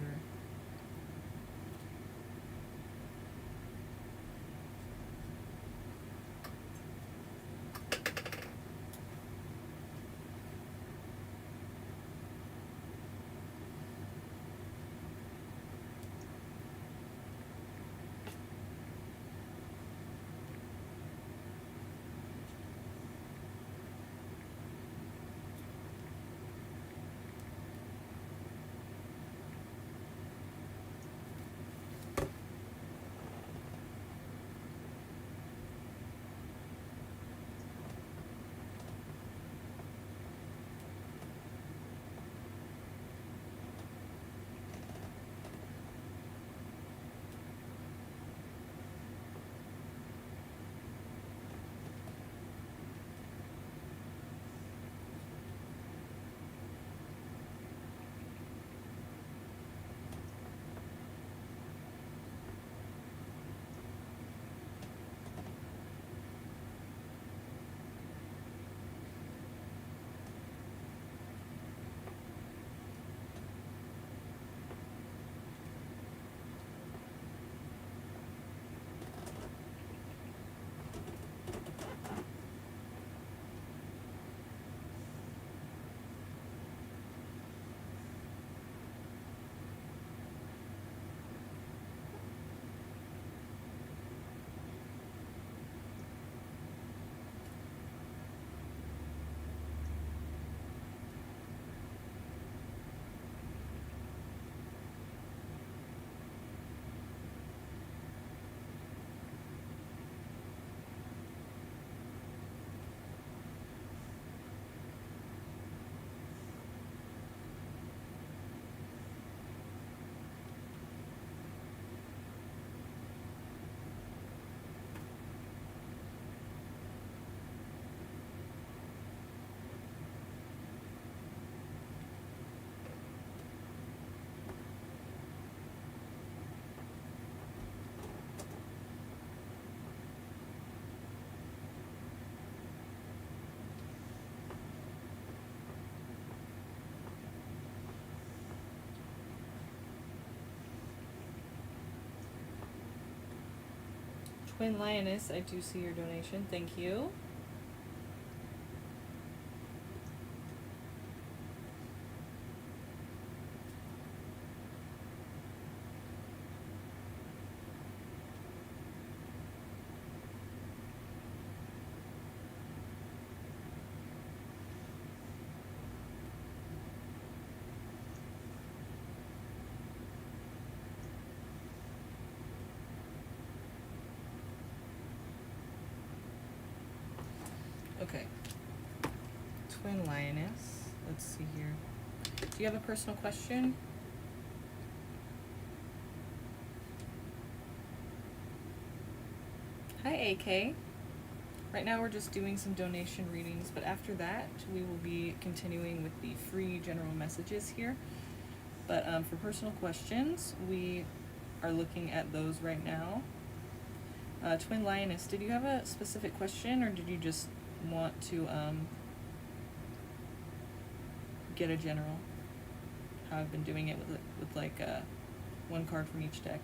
Twin Lioness, I do see your donation. Thank you. Okay. Twin Lioness. Let's see here. Do you have a personal question? Hi, AK. Right now we're just doing some donation readings, but after that we will be continuing with the free general messages here. But for personal questions, we are looking at those right now. Twin Lioness, did you have a specific question, or did you just want to get a general? How I've been doing it with like one card from each deck.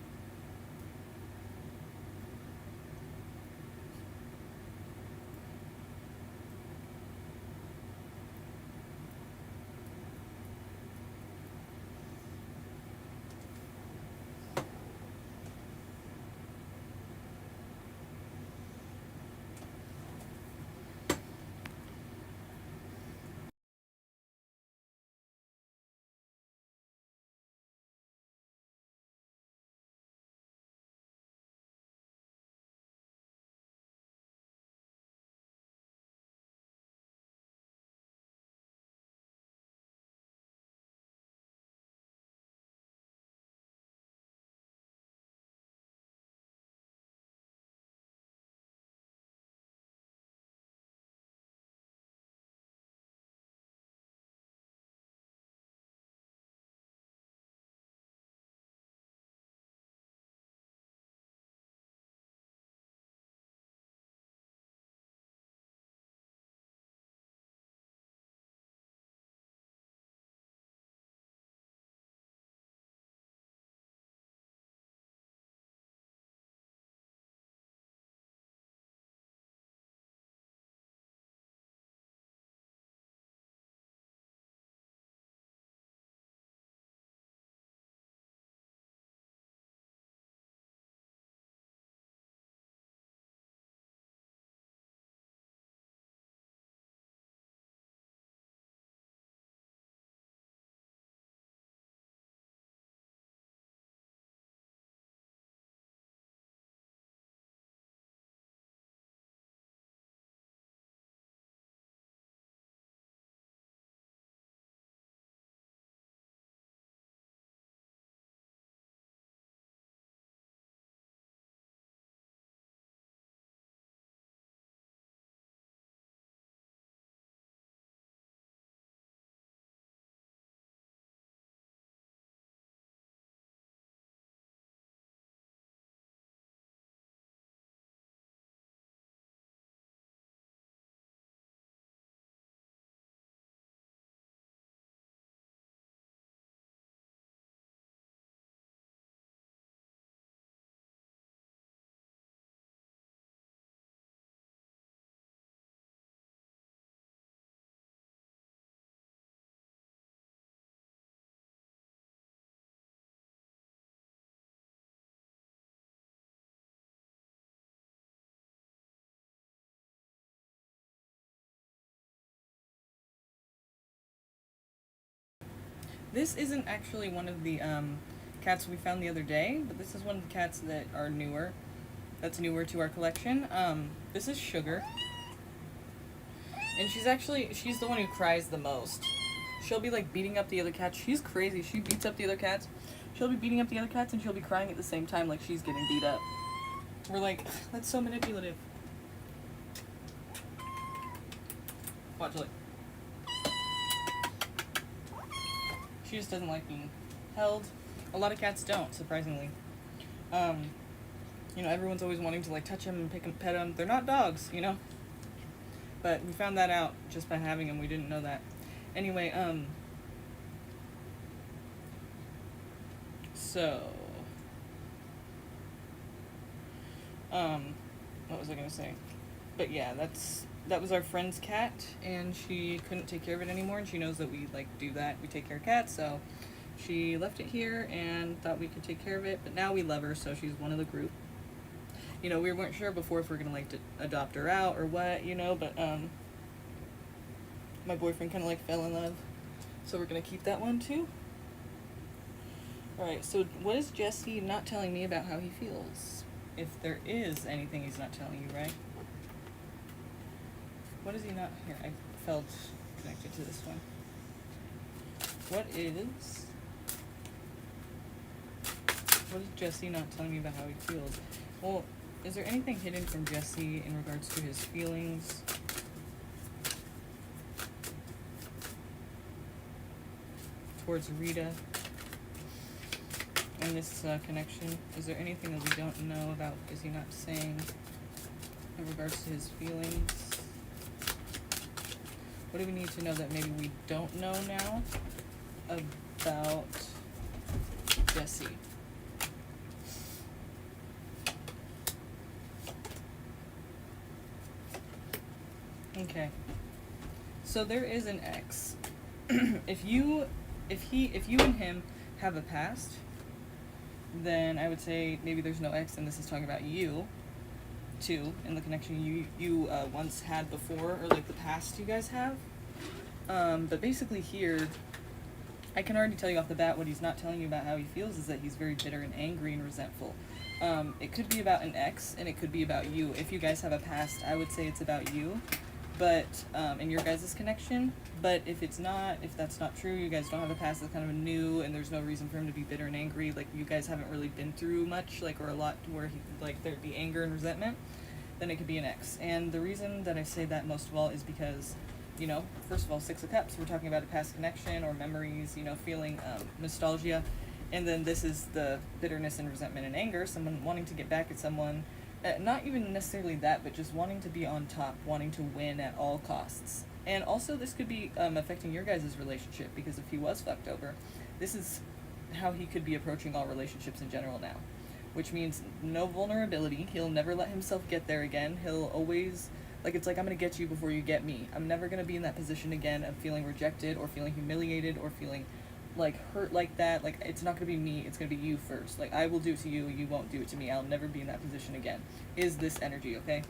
This isn't actually one of the cats we found the other day, but this is one of the cats that are newer. That's newer to our collection. This is Sugar. And she's the one who cries the most. She'll be like beating up the other cats. She's crazy. She beats up the other cats. She'll be beating up the other cats and she'll be crying at the same time like she's getting beat up. We're like, that's so manipulative. Watch, look. She just doesn't like being held. A lot of cats don't, surprisingly. You know, everyone's always wanting to like touch them and pet them. They're not dogs, you know? But we found that out just by having them. We didn't know that. Anyway, so what was I gonna say? But yeah, that was our friend's cat, and she couldn't take care of it anymore, and she knows that we like do that. We take care of cats, so she left it here and thought we could take care of it. But now we love her, so she's one of the group. You know, we weren't sure before if we're gonna like to adopt her out or what, you know, but my boyfriend kind of like fell in love, so we're gonna keep that one too. All right, so what is Jesse not telling me about how he feels? If there is anything he's not telling you, right? What is he not here? I felt connected to this one. What is Jesse not telling me about how he feels? Well, is there anything hidden from Jesse in regards to his feelings? Towards Rita and this connection? Is there anything that we don't know about? Is he not saying in regards to his feelings? What do we need to know that maybe we don't know now about Jesse? Okay. So there is an ex. if you and him have a past, then I would say maybe there's no ex, and this is talking about you too, and the connection you once had before, or like the past you guys have. But basically here, I can already tell you off the bat what he's not telling you about how he feels is that he's very bitter and angry and resentful. It could be about an ex, and it could be about you. If you guys have a past, I would say it's about you, but in your guys' connection. But if it's not, if that's not true, you guys don't have a past, that's kind of new, and there's no reason for him to be bitter and angry, like you guys haven't really been through much, like, or a lot where he, like, there'd be anger and resentment, then it could be an ex. And the reason that I say that most of all is because, you know, first of all, Six of Cups, we're talking about a past connection or memories, you know, feeling nostalgia. And then this is the bitterness and resentment and anger, someone wanting to get back at someone, not even necessarily that, but just wanting to be on top, wanting to win at all costs. And also this could be affecting your guys' relationship, because if he was fucked over, this is how he could be approaching all relationships in general now. Which means no vulnerability. He'll never let himself get there again. He'll always, like, it's like, I'm going to get you before you get me. I'm never going to be in that position again of feeling rejected or feeling humiliated or feeling, like, hurt like that. Like, it's not going to be me. It's going to be you first. Like, I will do it to you. You won't do it to me. I'll never be in that position again. Is this energy, okay?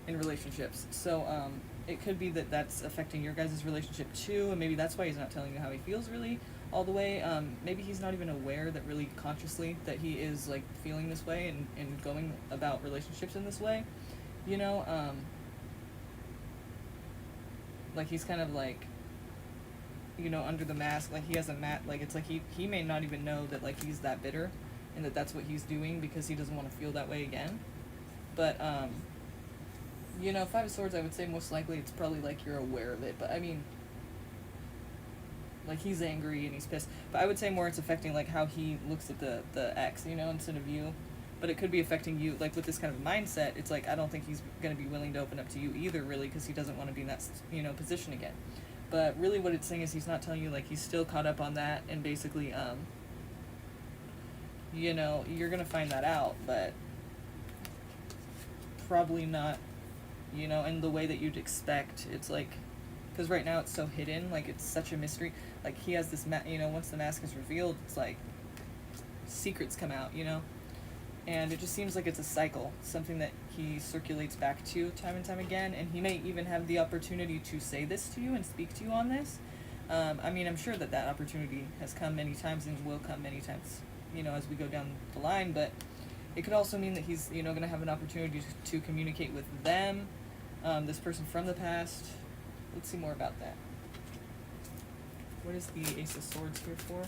In relationships. So, it could be that that's affecting your guys' relationship too, and maybe that's why he's not telling you how he feels really all the way. Maybe he's not even aware that really consciously that he is, like, feeling this way and going about relationships in this way, you know. Like, he's kind of like, you know, under the mask, like he has a like, it's like he may not even know that, like, he's that bitter and that that's what he's doing because he doesn't want to feel that way again. But you know, Five of Swords, I would say most likely it's probably like you're aware of it, but I mean, like, he's angry and he's pissed, but I would say more it's affecting, like, how he looks at the ex, you know, instead of you. But it could be affecting you, like, with this kind of mindset. It's like, I don't think he's going to be willing to open up to you either, really, because he doesn't want to be in that, you know, position again. But really what it's saying is he's not telling you, like, he's still caught up on that, and basically, you know, you're going to find that out, but probably not, you know, in the way that you'd expect. It's like, because right now it's so hidden, like, it's such a mystery. Like, he has this, you know, once the mask is revealed, it's like secrets come out, you know, and it just seems like it's a cycle, something that he circulates back to time and time again, and he may even have the opportunity to say this to you and speak to you on this. I mean, I'm sure that that opportunity has come many times and will come many times, you know, as we go down the line, but it could also mean that he's, you know, going to have an opportunity to communicate with them, this person from the past. Let's see more about that. What is the Ace of Swords here for?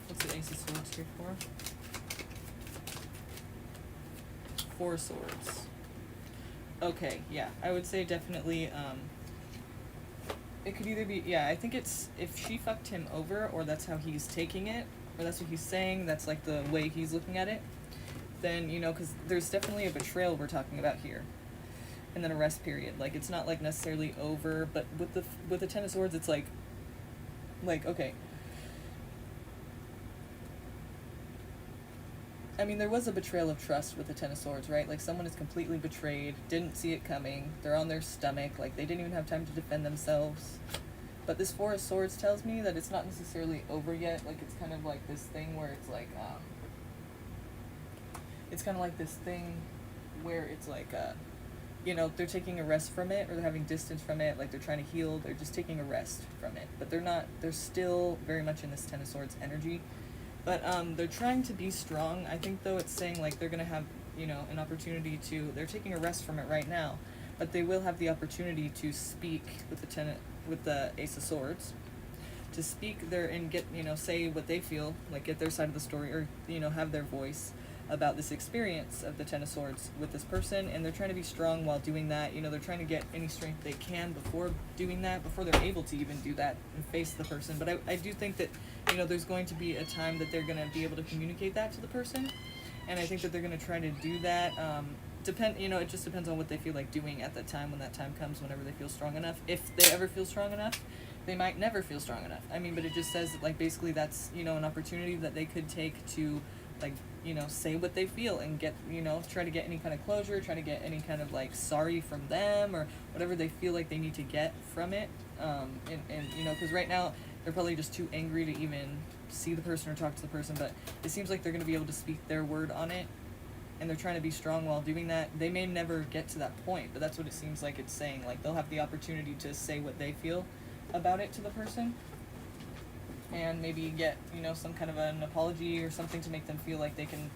What's the Ace of Swords here for? Four of Swords. Okay, yeah, I would say definitely, it could either be, yeah, I think it's, if she fucked him over, or that's how he's taking it, or that's what he's saying, that's like the way he's looking at it, then, you know, because there's definitely a betrayal we're talking about here, and then a rest period. Like, it's not, like, necessarily over, but with the Ten of Swords, it's like, okay, I mean, there was a betrayal of trust with the Ten of Swords, right? Like, someone is completely betrayed, didn't see it coming, they're on their stomach, like, they didn't even have time to defend themselves. But this Four of Swords tells me that it's not necessarily over yet. Like, it's kind of like this thing where it's like, it's kind of like this thing where it's like, you know, they're taking a rest from it, or they're having distance from it, like they're trying to heal, they're just taking a rest from it. But they're still very much in this Ten of Swords energy. But they're trying to be strong. I think, though, it's saying, like, they're going to have, you know, an opportunity to, they're taking a rest from it right now, but they will have the opportunity to speak with the Ace of Swords, to speak there and get, you know, say what they feel, like get their side of the story, or, you know, have their voice about this experience of the Ten of Swords with this person. And they're trying to be strong while doing that. You know, they're trying to get any strength they can before doing that, before they're able to even do that and face the person. But I do think that, you know, there's going to be a time that they're going to be able to communicate that to the person, and I think that they're going to try to do that. You know, it just depends on what they feel like doing at that time, when that time comes, whenever they feel strong enough. If they ever feel strong enough, they might never feel strong enough. I mean, but it just says that, like, basically that's, you know, an opportunity that they could take to, like, you know, say what they feel and get, you know, try to get any kind of closure, try to get any kind of, like, sorry from them, or whatever they feel like they need to get from it. And you know, because right now they're probably just too angry to even see the person or talk to the person, but it seems like they're going to be able to speak their word on it, and they're trying to be strong while doing that. They may never get to that point, but that's what it seems like it's saying. Like, they'll have the opportunity to say what they feel about it to the person, and maybe get, you know, some kind of an apology or something to make them feel like they can,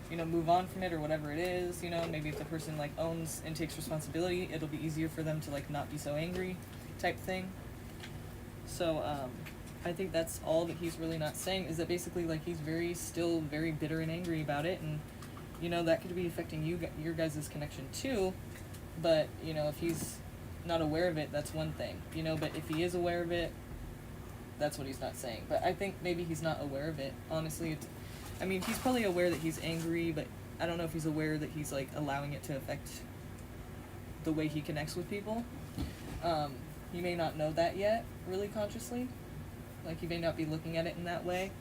you know, move on from it, or whatever it is. You know, maybe if the person, like, owns and takes responsibility, it'll be easier for them to, like, not be so angry type thing. So I think that's all that he's really not saying, is that basically, like, he's still very bitter and angry about it, and, you know, that could be affecting your guys' connection too. But, you know, if he's not aware of it, that's one thing, you know. But if he is aware of it, that's what he's not saying. But I think maybe he's not aware of it, honestly. I mean, he's probably aware that he's angry, but I don't know if he's aware that he's, like, allowing it to affect the way he connects with people. He may not know that yet, really consciously. Like, he may not be looking at it in that way.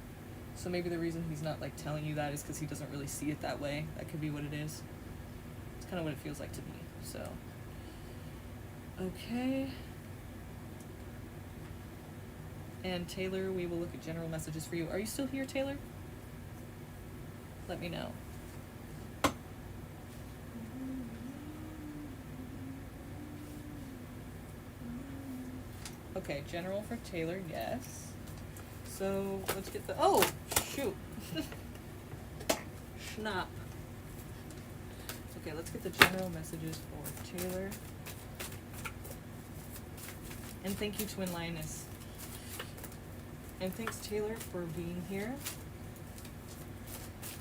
So maybe the reason he's not, like, telling you that is because he doesn't really see it that way. That could be what it is. It's kind of what it feels like to me. So, okay. And Taylor, we will look at general messages for you. Are you still here, Taylor? Let me know. Okay, general for Taylor, yes. So, let's get oh, shoot. Schnapp. Okay, let's get the general messages for Taylor. And thank you, Twin Lioness. And thanks, Taylor, for being here.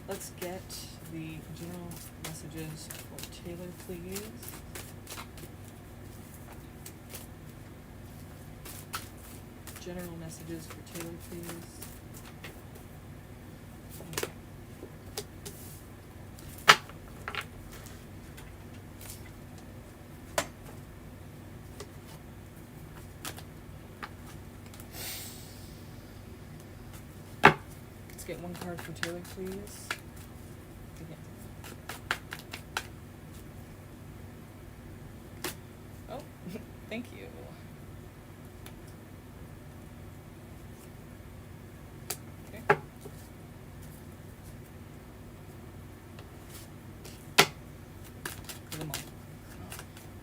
Let's get the general messages for Taylor, please. General messages for Taylor, please. Okay. Let's get one card for Taylor, please. Again. Oh, thank you.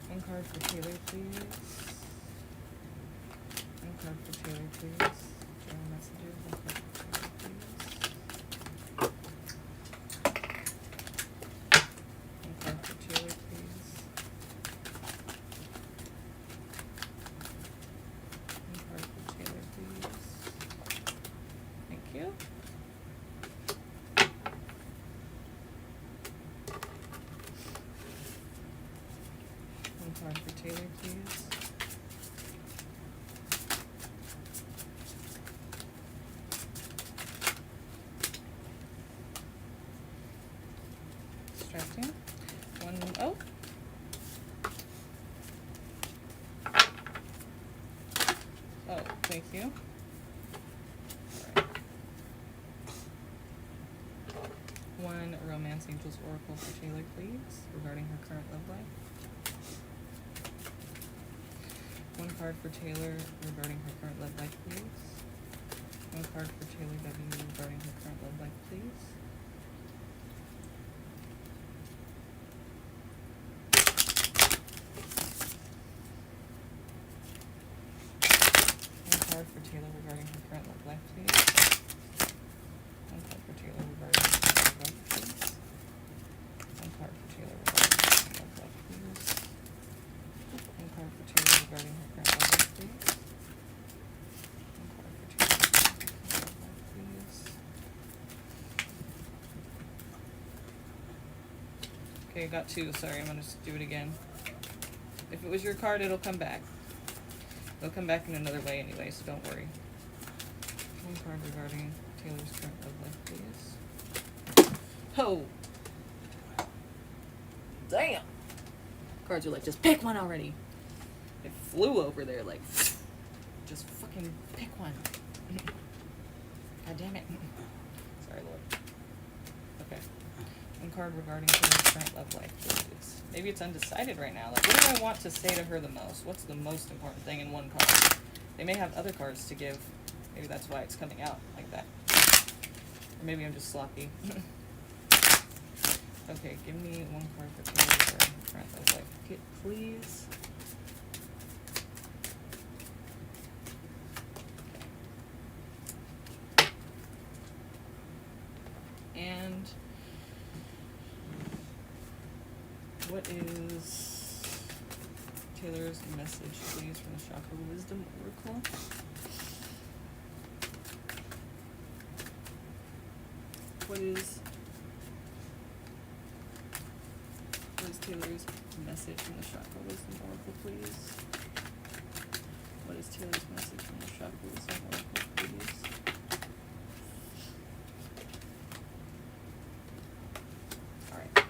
One card for Taylor, please. One card for Taylor, please. General messages. One card for Taylor, please. One card for Taylor, please. One card for Taylor, please. Thank you. Card for Taylor, please. Distracting. Oh. Oh, thank you. All right. One Guidance Angels Oracle for Taylor, please, regarding her current love life. One card for Taylor regarding her current love life, please. One card for Taylor W regarding her current love life, please. One card for Taylor regarding her current love life, please. One card for Taylor regarding her current love life, please. One card for Taylor regarding her current love life, please. One card for Taylor regarding her current love life, please. One card for Taylor regarding her current love life, please. Okay, I got two. Sorry, I'm gonna just do it again. If it was your card, it'll come back. It'll come back in another way anyway, so don't worry. One card regarding Taylor's current love life, please. Oh! Damn! Cards are like, just pick one already. It flew over there, like, just fucking pick one. God damn it. Sorry, Lord. Okay. One card regarding Taylor's current love life, please. Maybe it's undecided right now. Like, what do I want to say to her the most? What's the most important thing in one card? They may have other cards to give. Maybe that's why it's coming out like that. Or maybe I'm just sloppy. Okay, give me one card for Taylor regarding her current love life, please. And what is Taylor's message, please, from the Chakra Wisdom Oracle? What is Taylor's message from the Chakra Wisdom Oracle, please? What is Taylor's message from the Chakra Wisdom Oracle, please? Alright,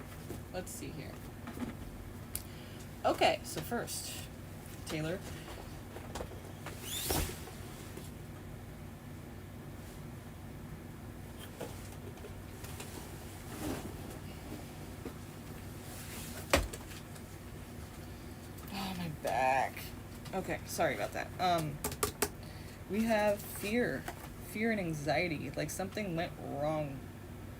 let's see here. Okay, so first, Taylor. Okay, sorry about that. We have fear and anxiety, like something went wrong.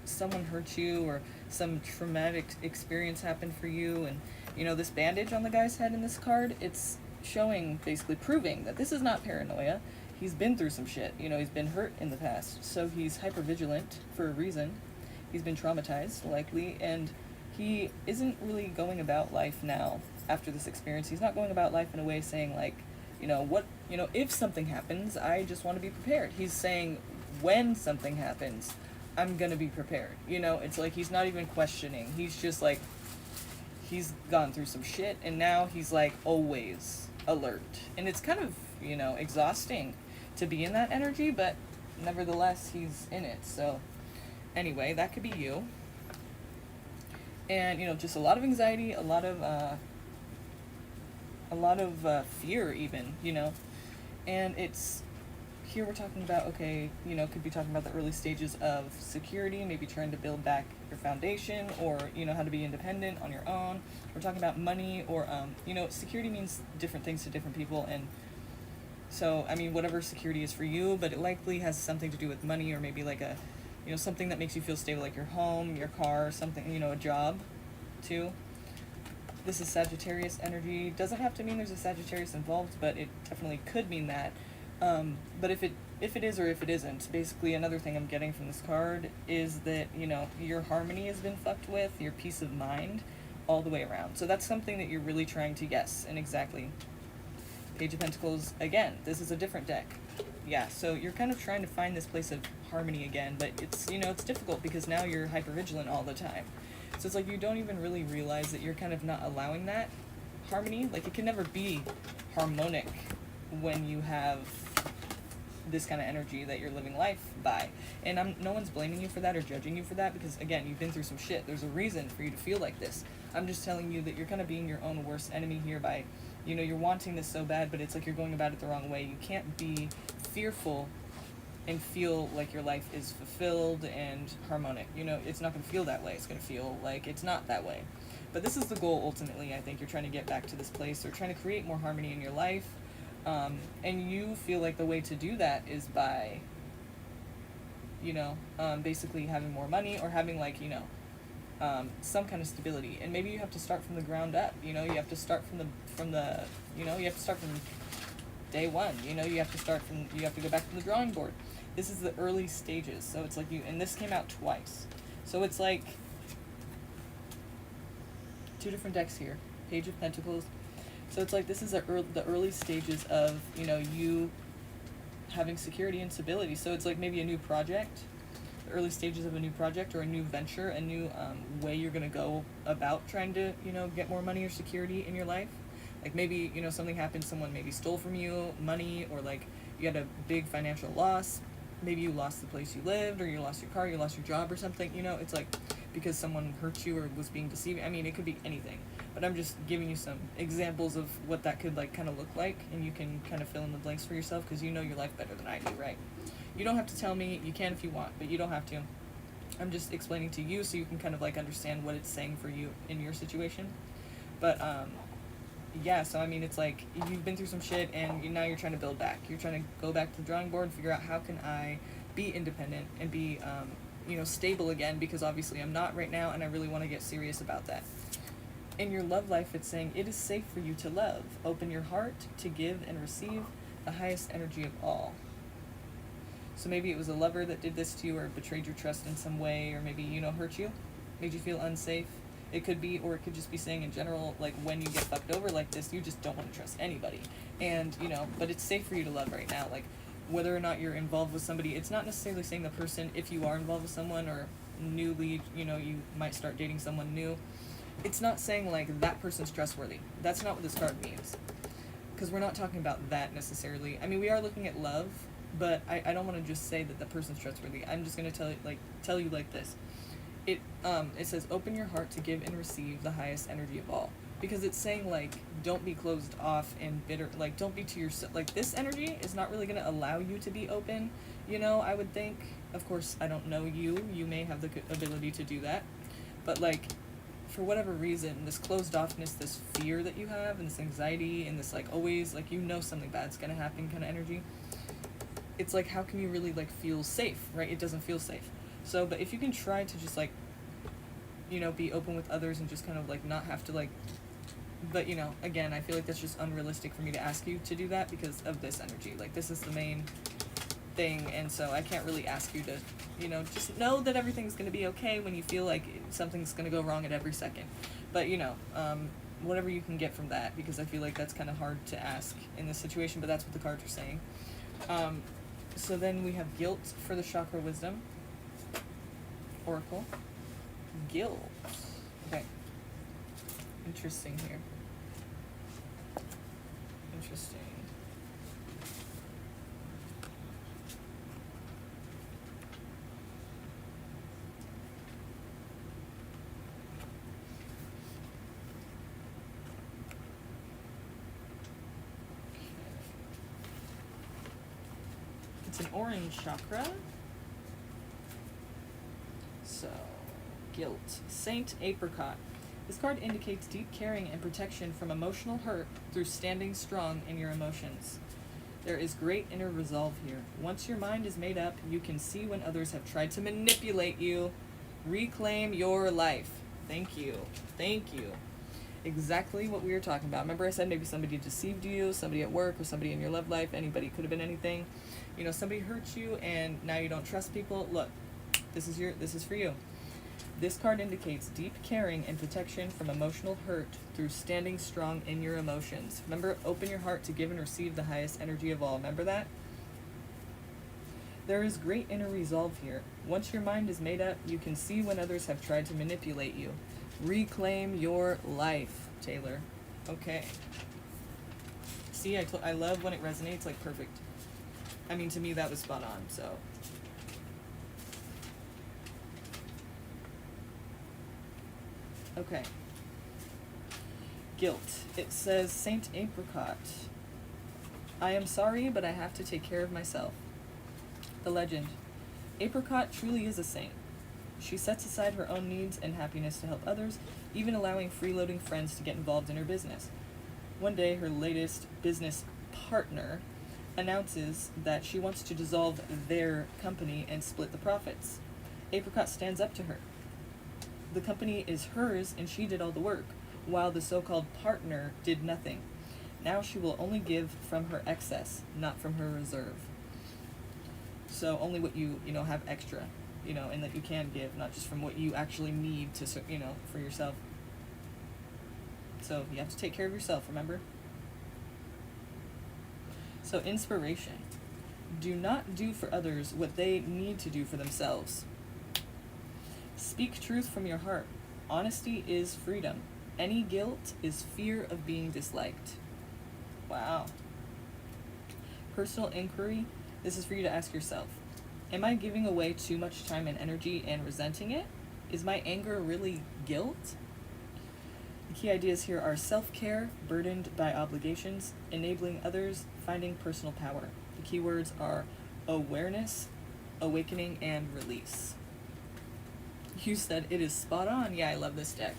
Someone hurt you or some traumatic experience happened for you, and you know, this bandage on the guy's head in this card, it's showing, basically proving that this is not paranoia. He's been through some shit, you know, he's been hurt in the past, so he's hypervigilant for a reason. He's been traumatized, likely, and he isn't really going about life now after this experience. He's not going about life in a way saying like, you know, what, you know, if something happens, I just want to be prepared. He's saying when something happens, I'm gonna be prepared. You know, it's like he's not even questioning. He's just like, he's gone through some shit and now he's like always alert. And it's kind of, you know, exhausting to be in that energy, but nevertheless he's in it. So anyway, that could be you. And, you know, just a lot of anxiety, a lot of fear even, you know. And it's, here we're talking about, okay, you know, could be talking about the early stages of security, maybe trying to build back your foundation, or, you know, how to be independent on your own. We're talking about money, or, you know, security means different things to different people, and so, I mean, whatever security is for you, but it likely has something to do with money, or maybe like a, you know, something that makes you feel stable, like your home, your car, something, you know, a job, too. This is Sagittarius energy. Doesn't have to mean there's a Sagittarius involved, but it definitely could mean that. But if it is or if it isn't, basically another thing I'm getting from this card is that, you know, your harmony has been fucked with, your peace of mind, all the way around. So that's something that you're really trying to guess, and exactly. Page of Pentacles, again, this is a different deck. Yeah, so you're kind of trying to find this place of harmony again, but it's, you know, it's difficult because now you're hypervigilant all the time. So it's like you don't even really realize that you're kind of not allowing that harmony. Like, it can never be harmonic when you have this kind of energy that you're living life by. And no one's blaming you for that or judging you for that because, again, you've been through some shit. There's a reason for you to feel like this. I'm just telling you that you're kind of being your own worst enemy here by, you know, you're wanting this so bad, but it's like you're going about it the wrong way. You can't be fearful and feel like your life is fulfilled and harmonic. You know, it's not going to feel that way. It's going to feel like it's not that way. But this is the goal ultimately. I think you're trying to get back to this place or trying to create more harmony in your life. And you feel like the way to do that is by, basically having more money or having some kind of stability. And maybe you have to start from the ground up. You have to start from day one. You have to go back to the drawing board. This is the early stages. So it's like and this came out twice. So it's like two different decks here. Page of Pentacles. So it's like this is the early stages of, you having security and stability. So it's like maybe a new project, the early stages of a new project or a new venture, a new way you're going to go about trying to, get more money or security in your life. Like maybe, something happened, someone maybe stole from you money, or like you had a big financial loss. Maybe you lost the place you lived, or you lost your car, you lost your job or something. It's like because someone hurt you or was being deceiving. I mean, it could be anything. But I'm just giving you some examples of what that could kind of look like, and you can kind of fill in the blanks for yourself because you know your life better than I do, right? You don't have to tell me. You can if you want, but you don't have to. I'm just explaining to you so you can kind of understand what it's saying for you in your situation. But yeah, so I mean, it's like you've been through some shit and now you're trying to build back. You're trying to go back to the drawing board and figure out how can I be independent and be stable again, because obviously I'm not right now and I really want to get serious about that. In your love life, it's saying it is safe for you to love. Open your heart to give and receive the highest energy of all. So maybe it was a lover that did this to you or betrayed your trust in some way, or maybe, hurt you, made you feel unsafe. It could be, or it could just be saying in general, like when you get fucked over like this, you just don't want to trust anybody. And, but it's safe for you to love right now. Like whether or not you're involved with somebody, it's not necessarily saying the person, if you are involved with someone or newly, you might start dating someone new. It's not saying like that person's trustworthy. That's not what this card means. Because we're not talking about that necessarily. I mean, we are looking at love, but I don't want to just say that the person's trustworthy. I'm just going to tell you like this. It says open your heart to give and receive the highest energy of all. Because it's saying don't be closed off and bitter. Don't be to yourself. This energy is not really going to allow you to be open. I would think. Of course, I don't know you. You may have the ability to do that. But for whatever reason, this closed offness, this fear that you have, and this anxiety, and this always something bad's gonna happen kind of energy. It's how can you really feel safe, right? It doesn't feel safe. So, but if you can try to just be open with others and just kind of not have to but again, I feel like that's just unrealistic for me to ask you to do that because of this energy. This is the main thing, and so I can't really ask you to just know that everything's going to be okay when you feel like something's going to go wrong at every second. But whatever you can get from that, because I feel like that's kind of hard to ask in this situation, but that's what the cards are saying. So then we have guilt for the chakra wisdom oracle. Guilt. Okay, interesting here. Interesting. It's an orange chakra. So, guilt. Saint Apricot. This card indicates deep caring and protection from emotional hurt through standing strong in your emotions. There is great inner resolve here. Once your mind is made up, you can see when others have tried to manipulate you. Reclaim your life. Thank you. Thank you. Exactly what we were talking about. Remember I said maybe somebody deceived you, somebody at work, or somebody in your love life. Anybody, could have been anything. Somebody hurt you and now you don't trust people. Look, this is for you. This card indicates deep caring and protection from emotional hurt through standing strong in your emotions. Remember, open your heart to give and receive the highest energy of all. Remember that? There is great inner resolve here. Once your mind is made up, you can see when others have tried to manipulate you. Reclaim your life, Taylor. Okay. See, I love when it resonates, perfect. I mean, to me, that was spot on, so. Okay. Guilt. It says, Saint Apricot. I am sorry, but I have to take care of myself. The legend. Apricot truly is a saint. She sets aside her own needs and happiness to help others, even allowing freeloading friends to get involved in her business. One day, her latest business partner announces that she wants to dissolve their company and split the profits. Apricot stands up to her. The company is hers and she did all the work, while the so-called partner did nothing. Now she will only give from her excess, not from her reserve. So only what you have extra, and that you can give, not just from what you actually need to, for yourself. So you have to take care of yourself, remember? So inspiration. Do not do for others what they need to do for themselves. Speak truth from your heart. Honesty is freedom. Any guilt is fear of being disliked. Wow. Personal inquiry. This is for you to ask yourself. Am I giving away too much time and energy and resenting it? Is my anger really guilt? The key ideas here are self-care, burdened by obligations, enabling others, finding personal power. The key words are awareness, awakening, and release. You said it is spot on. Yeah, I love this deck.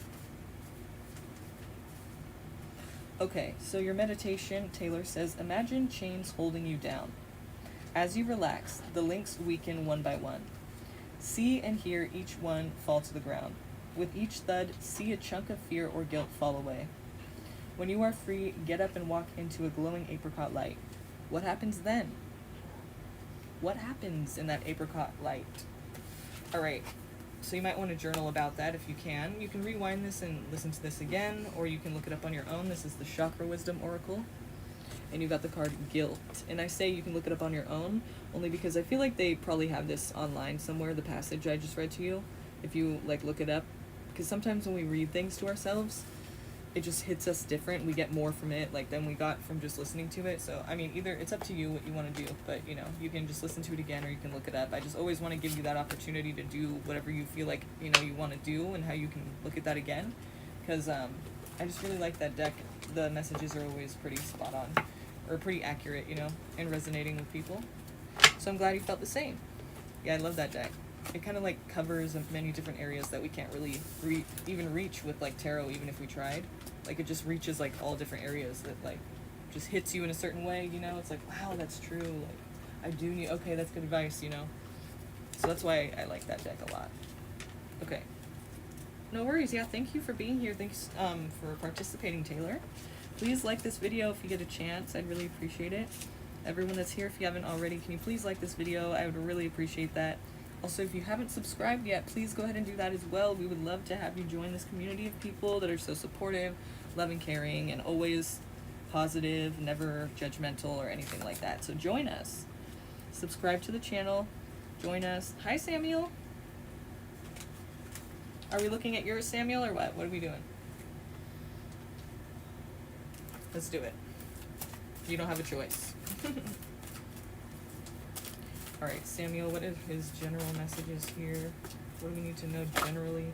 Okay, so your meditation, Taylor says, imagine chains holding you down. As you relax, the links weaken one by one. See and hear each one fall to the ground. With each thud, see a chunk of fear or guilt fall away. When you are free, get up and walk into a glowing apricot light. What happens then? What happens in that apricot light? All right, so you might want to journal about that if you can. You can rewind this and listen to this again, or you can look it up on your own. This is the Chakra Wisdom Oracle. And you got the card Guilt. And I say you can look it up on your own, only because I feel like they probably have this online somewhere, the passage I just read to you, if you, look it up. Because sometimes when we read things to ourselves, it just hits us different. We get more from it, than we got from just listening to it. So, either it's up to you what you want to do, but, you can just listen to it again or you can look it up. I just always want to give you that opportunity to do whatever you feel like, you want to do and how you can look at that again. Because I just really like that deck. The messages are always pretty spot on. Or pretty accurate, and resonating with people. So I'm glad you felt the same. Yeah, I love that deck. It kind of covers many different areas that we can't really even reach with tarot, even if we tried. It just reaches all different areas that just hits you in a certain way, It's wow, that's true. I do need, okay, that's good advice, So that's why I like that deck a lot. Okay. No worries. Yeah, thank you for being here. Thanks for participating, Taylor. Please like this video if you get a chance. I'd really appreciate it. Everyone that's here, if you haven't already, can you please like this video? I would really appreciate that. Also, if you haven't subscribed yet, please go ahead and do that as well. We would love to have you join this community of people that are so supportive, loving, caring, and always positive, never judgmental or anything like that. So join us. Subscribe to the channel. Join us. Hi, Samuel. Are we looking at yours, Samuel, or what? What are we doing? Let's do it. You don't have a choice. All right, Samuel, what are his general messages here? What do we need to know generally?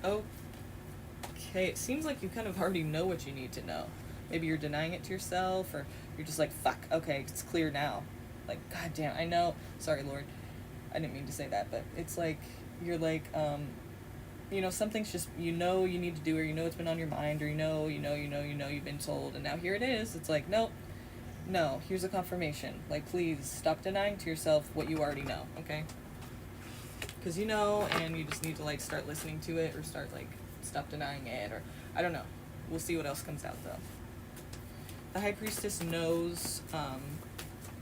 Oh. Okay, it seems like you kind of already know what you need to know. Maybe you're denying it to yourself, or you're just fuck, okay, it's clear now. God damn, I know. Sorry, Lord. I didn't mean to say that, but it's you're something's just, you need to do, or it's been on your mind, or you've been told, and now here it is. It's nope, no, here's a confirmation. Please stop denying to yourself what you already know, okay? Because and you just need to start listening to it, or stop denying it, or I don't know. We'll see what else comes out though. The High Priestess knows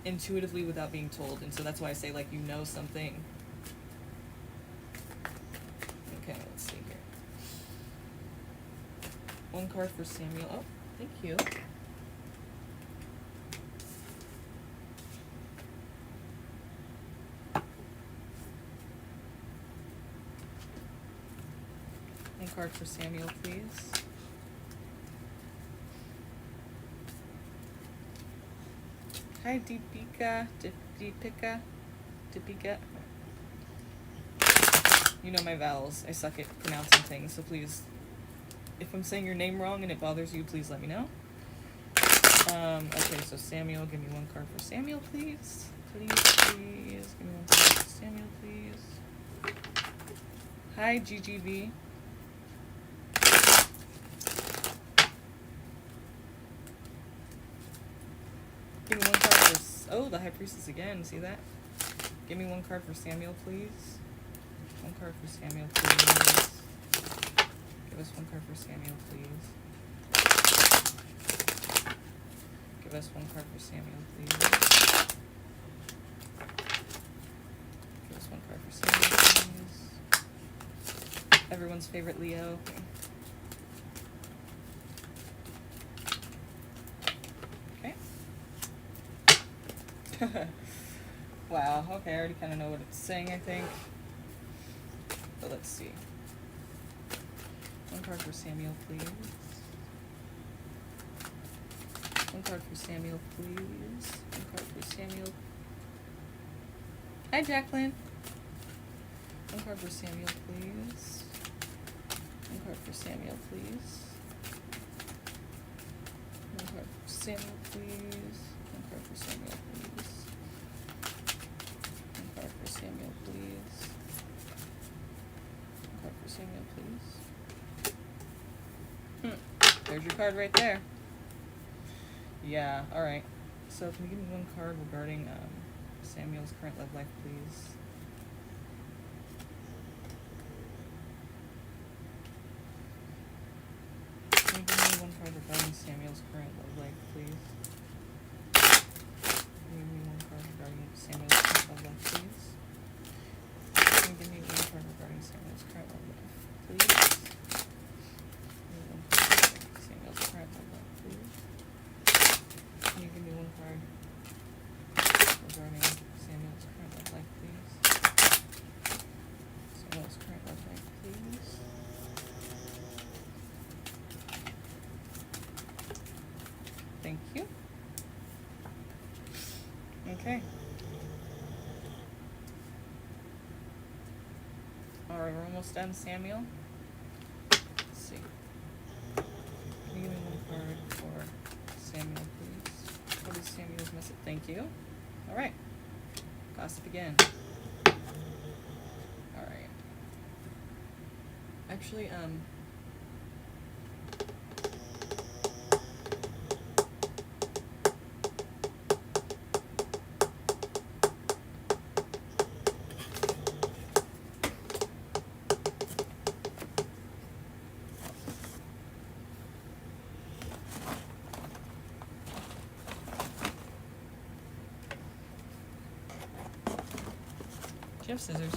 intuitively without being told, and so that's why I say something. Okay, let's see here. One card for Samuel. Oh, thank you. One card for Samuel, please. Hi, Deepika. Deepika. You know my vowels. I suck at pronouncing things, so please, if I'm saying your name wrong and it bothers you, please let me know. Okay, so Samuel, give me one card for Samuel, please. please. Give me one card for Samuel, please. Hi, GGV. Give me one card for... Oh, the High Priestess again. See that? Give me one card for Samuel, please. One card for Samuel, please. Give us one card for Samuel, please. Give us one card for Samuel, please. Give us one card for Samuel, please. Everyone's favorite Leo. Okay. Wow, okay, I already kind of know what it's saying, I think. But let's see. One card for Samuel, please. One card for Samuel, please. One card for Samuel. Hi, Jacqueline. One card for Samuel, please. One card for Samuel, please. One card for Samuel, please. One card for Samuel, please. One card for Samuel, please. One card for Samuel, please. There's your card right there. Yeah, alright. So can you give me one card regarding Samuel's current love life, please? Can you give me one card regarding Samuel's current love life, please? Can you give me one card regarding Samuel's current love life, please? Can you give me one card regarding Samuel's current love life, please? Samuel's current love life, please. Can you give me one card regarding Samuel's current love life, please? Samuel's current love life, please. Thank you. Okay. Alright, we're almost done, Samuel. Let's see. Can you give me one card for Samuel, please? What is Samuel's message? Thank you. Alright. Gossip again. Alright. Actually, do you have scissors?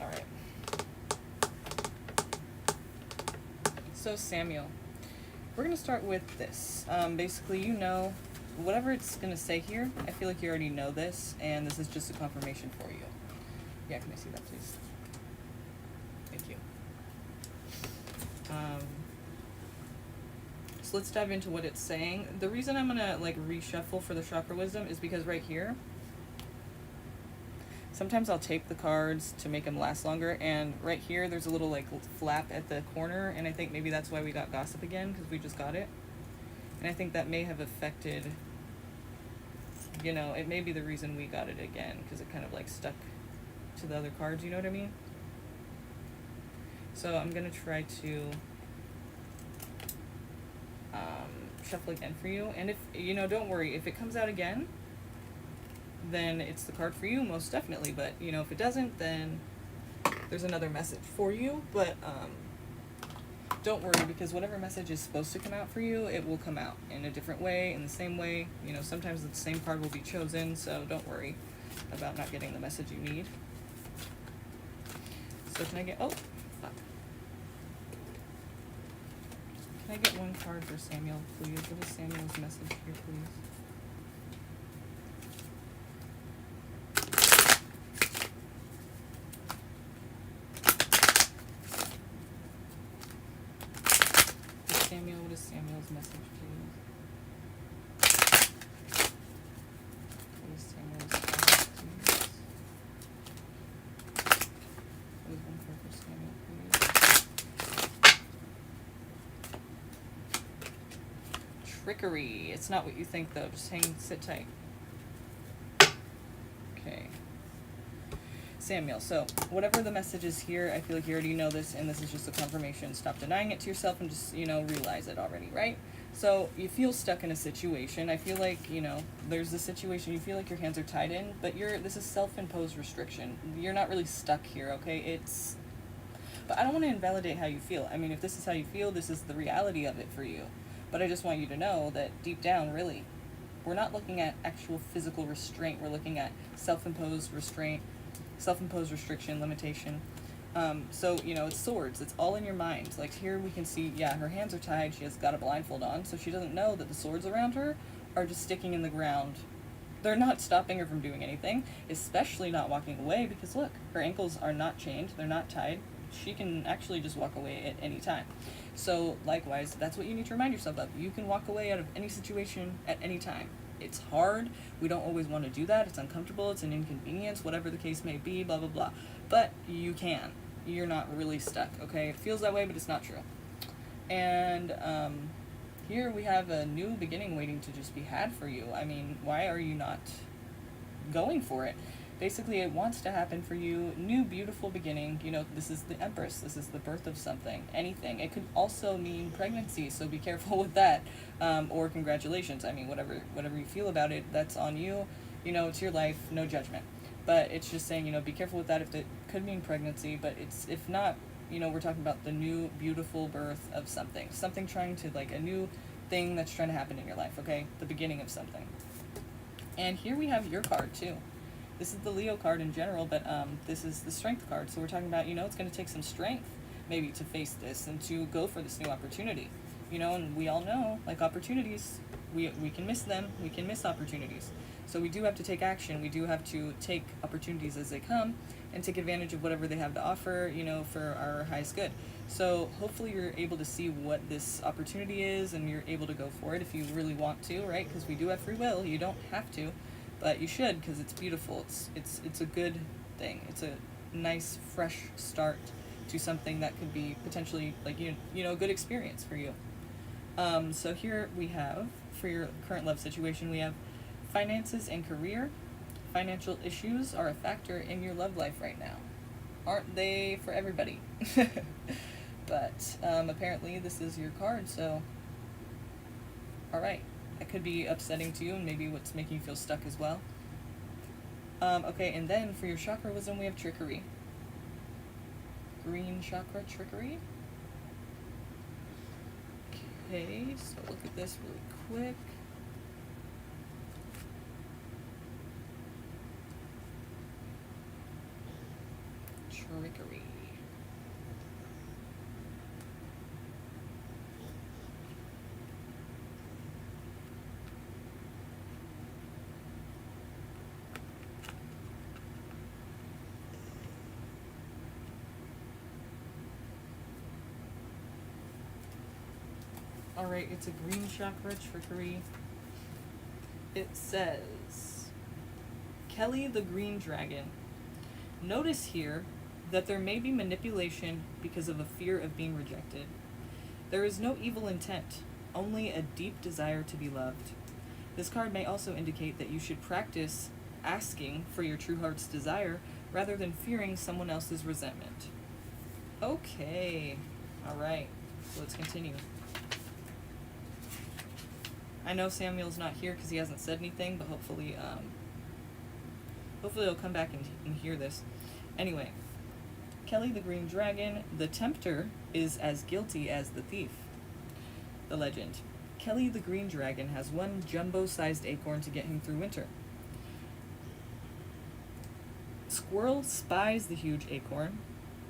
Alright. So Samuel, we're going to start with this. Basically, you know, whatever it's going to say here, I feel like you already know this, and this is just a confirmation for you. Yeah, can I see that, please? Thank you. So let's dive into what it's saying. The reason I'm gonna like reshuffle for the chakra wisdom is because right here, sometimes I'll tape the cards to make them last longer, and right here there's a little like flap at the corner, and I think maybe that's why we got gossip again, because we just got it. And I think that may have affected, you know, it may be the reason we got it again, because it kind of like stuck to the other cards, you know what I mean? So I'm gonna try to shuffle again for you, and if you know, don't worry, if it comes out again, then it's the card for you, most definitely. But you know, if it doesn't, then there's another message for you. But don't worry, because whatever message is supposed to come out for you, it will come out in a different way, in the same way. You know, sometimes the same card will be chosen, so don't worry about not getting the message you need. So can I get, oh, fuck. Can I get one card for Samuel, please? What is Samuel's message here, please? Samuel, what is Samuel's message, please? What is Samuel's message, please? What is one card for Samuel, please? trickery. It's not what you think, though. Just sit tight. Okay. Samuel, so whatever the message is here, I feel like you already know this, and this is just a confirmation. Stop denying it to yourself and just, realize it already, right? So you feel stuck in a situation. I feel like, there's a situation, you feel like your hands are tied in, but this is self-imposed restriction. You're not really stuck here, okay? But I don't want to invalidate how you feel. I mean, if this is how you feel, this is the reality of it for you. But I just want you to know that deep down, really, we're not looking at actual physical restraint. We're looking at self-imposed restraint, self-imposed restriction, limitation. So, it's swords. It's all in your mind. Like here we can see, her hands are tied. She has got a blindfold on, so she doesn't know that the swords around her are just sticking in the ground. They're not stopping her from doing anything, especially not walking away, because look, her ankles are not chained. They're not tied. She can actually just walk away at any time. So likewise, that's what you need to remind yourself of. You can walk away out of any situation at any time. It's hard. We don't always want to do that. It's uncomfortable. It's an inconvenience, whatever the case may be, blah, blah, blah. But you can. You're not really stuck, okay? It feels that way, but it's not true. And here we have a new beginning waiting to just be had for you. I mean, why are you not going for it? Basically, it wants to happen for you. New, beautiful beginning. This is the Empress. This is the birth of something. Anything. It could also mean pregnancy, so be careful with that. Or congratulations. I mean, whatever you feel about it, that's on you. It's your life. No judgment. But it's just saying, be careful with that if it could mean pregnancy. But if not, we're talking about the new, beautiful birth of something. Something trying to, a new thing that's trying to happen in your life, okay? The beginning of something. And here we have your card, too. This is the Leo card in general, but this is the Strength card. So we're talking about, it's going to take some strength maybe to face this and to go for this new opportunity. And we all know, opportunities, we can miss them. We can miss opportunities. So we do have to take action. We do have to take opportunities as they come and take advantage of whatever they have to offer, for our highest good. So hopefully you're able to see what this opportunity is and you're able to go for it if you really want to, right? Because we do have free will. You don't have to. But you should, because it's beautiful. It's a good thing. It's a nice, fresh start to something that could be potentially, a good experience for you. So here we have, for your current love situation, we have finances and career. Financial issues are a factor in your love life right now. Aren't they for everybody? But apparently this is your card, so alright. That could be upsetting to you and maybe what's making you feel stuck as well. Okay, and then for your chakra wisdom, we have trickery. Green chakra trickery. Okay, so look at this really quick. Trickery. Alright, it's a green chakra trickery. It says, Kelly the Green Dragon. Notice here that there may be manipulation because of a fear of being rejected. There is no evil intent, only a deep desire to be loved. This card may also indicate that you should practice asking for your true heart's desire rather than fearing someone else's resentment. Okay, alright, so let's continue. I know Samuel's not here because he hasn't said anything, but hopefully he'll come back and hear this. Anyway, Kelly the Green Dragon, the tempter is as guilty as the thief. The legend. Kelly the Green Dragon has one jumbo-sized acorn to get him through winter. Squirrel spies the huge acorn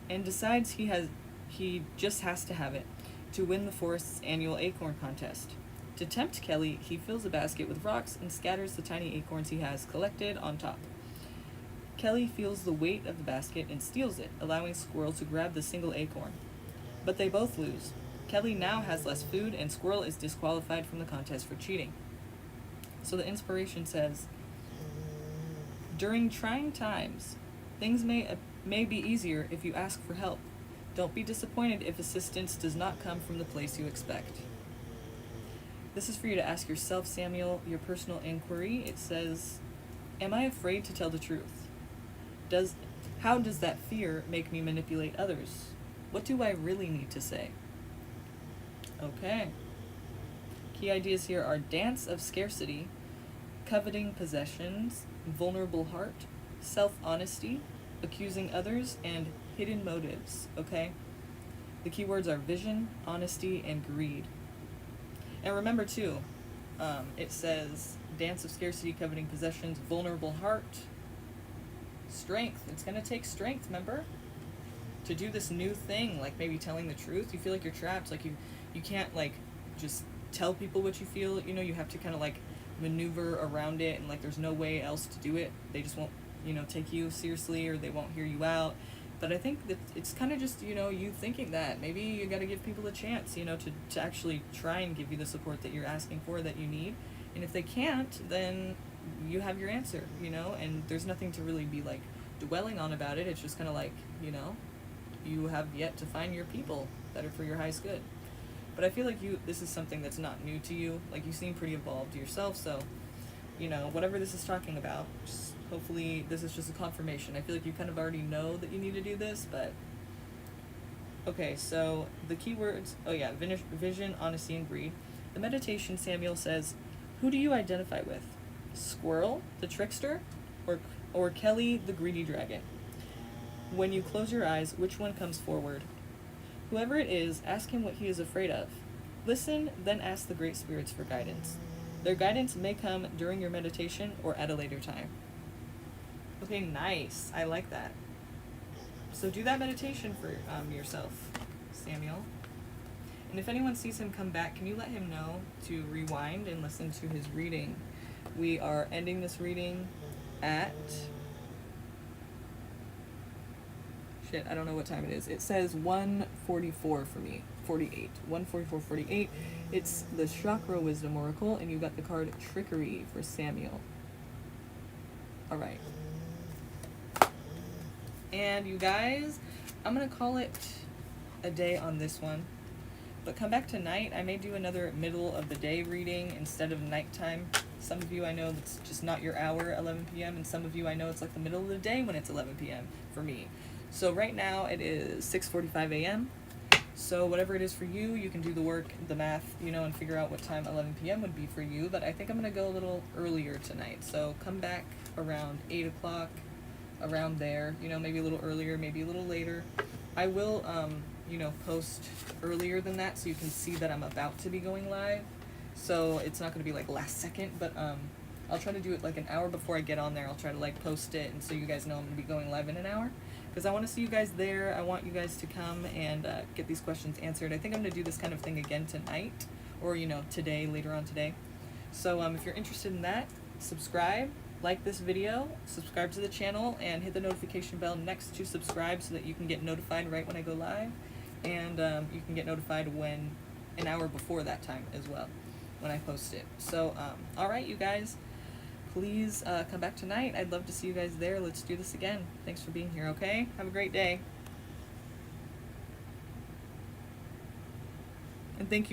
and decides he just has to have it to win the forest's annual acorn contest. To tempt Kelly, he fills a basket with rocks and scatters the tiny acorns he has collected on top. Kelly feels the weight of the basket and steals it, allowing Squirrel to grab the single acorn. But they both lose. Kelly now has less food, and Squirrel is disqualified from the contest for cheating. So the inspiration says, during trying times, things may be easier if you ask for help. Don't be disappointed if assistance does not come from the place you expect. This is for you to ask yourself, Samuel, your personal inquiry. It says, am I afraid to tell the truth? How does that fear make me manipulate others? What do I really need to say? Okay. Key ideas here are dance of scarcity, coveting possessions, vulnerable heart, self-honesty, accusing others, and hidden motives, okay? The keywords are vision, honesty, and greed. And remember too, it says dance of scarcity, coveting possessions, vulnerable heart, strength. It's going to take strength, remember? To do this new thing, like maybe telling the truth. You feel like you're trapped, like you can't like just tell people what you feel, you know, you have to kind of like maneuver around it, and like there's no way else to do it. They just won't, you know, take you seriously, or they won't hear you out. But I think that it's kind of just, you know, you thinking that maybe you got to give people a chance, you know, to actually try and give you the support that you're asking for, that you need. And if they can't, then you have your answer, you know, and there's nothing to really be like dwelling on about it. It's just kind of like, you know, you have yet to find your people that are for your highest good. But I feel like this is something that's not new to you. Like, you seem pretty evolved yourself, so, you know, whatever this is talking about, just hopefully this is just a confirmation. I feel like you kind of already know that you need to do this, but... Okay, so the keywords... Oh yeah, vision, honesty, and greed. The meditation, Samuel says, who do you identify with? Squirrel, the trickster, or Kelly, the greedy dragon? When you close your eyes, which one comes forward? Whoever it is, ask him what he is afraid of. Listen, then ask the great spirits for guidance. Their guidance may come during your meditation or at a later time. Okay, nice. I like that. So do that meditation for yourself, Samuel. And if anyone sees him come back, can you let him know to rewind and listen to his reading? We are ending this reading at... Shit, I don't know what time it is. It says 1:44 for me. 48. 1:44:48. It's the Chakra Wisdom Oracle, and you got the card Trickery for Samuel. Alright. And you guys, I'm going to call it a day on this one. But come back tonight. I may do another middle of the day reading instead of nighttime. Some of you I know that's just not your hour, 11 p.m. And some of you I know it's like the middle of the day when it's 11 p.m. for me. So right now it is 6:45 a.m. So whatever it is for you, you can do the work, the math, you know, and figure out what time 11 p.m. would be for you. But I think I'm going to go a little earlier tonight. So come back around 8 o'clock, around there, you know, maybe a little earlier, maybe a little later. I will, you know, post earlier than that so you can see that I'm about to be going live. So it's not going to be like last second, but I'll try to do it like an hour before I get on there. I'll try to like post it, and so you guys know I'm going to be going live in an hour. Because I want to see you guys there. I want you guys to come and get these questions answered. I think I'm going to do this kind of thing again tonight, or, you know, today, later on today. So if you're interested in that, subscribe, like this video, subscribe to the channel, and hit the notification bell next to subscribe so that you can get notified right when I go live. And you can get notified when an hour before that time as well, when I post it. So, alright, you guys. Please come back tonight. I'd love to see you guys there. Let's do this again. Thanks for being here, okay? Have a great day. And thank you.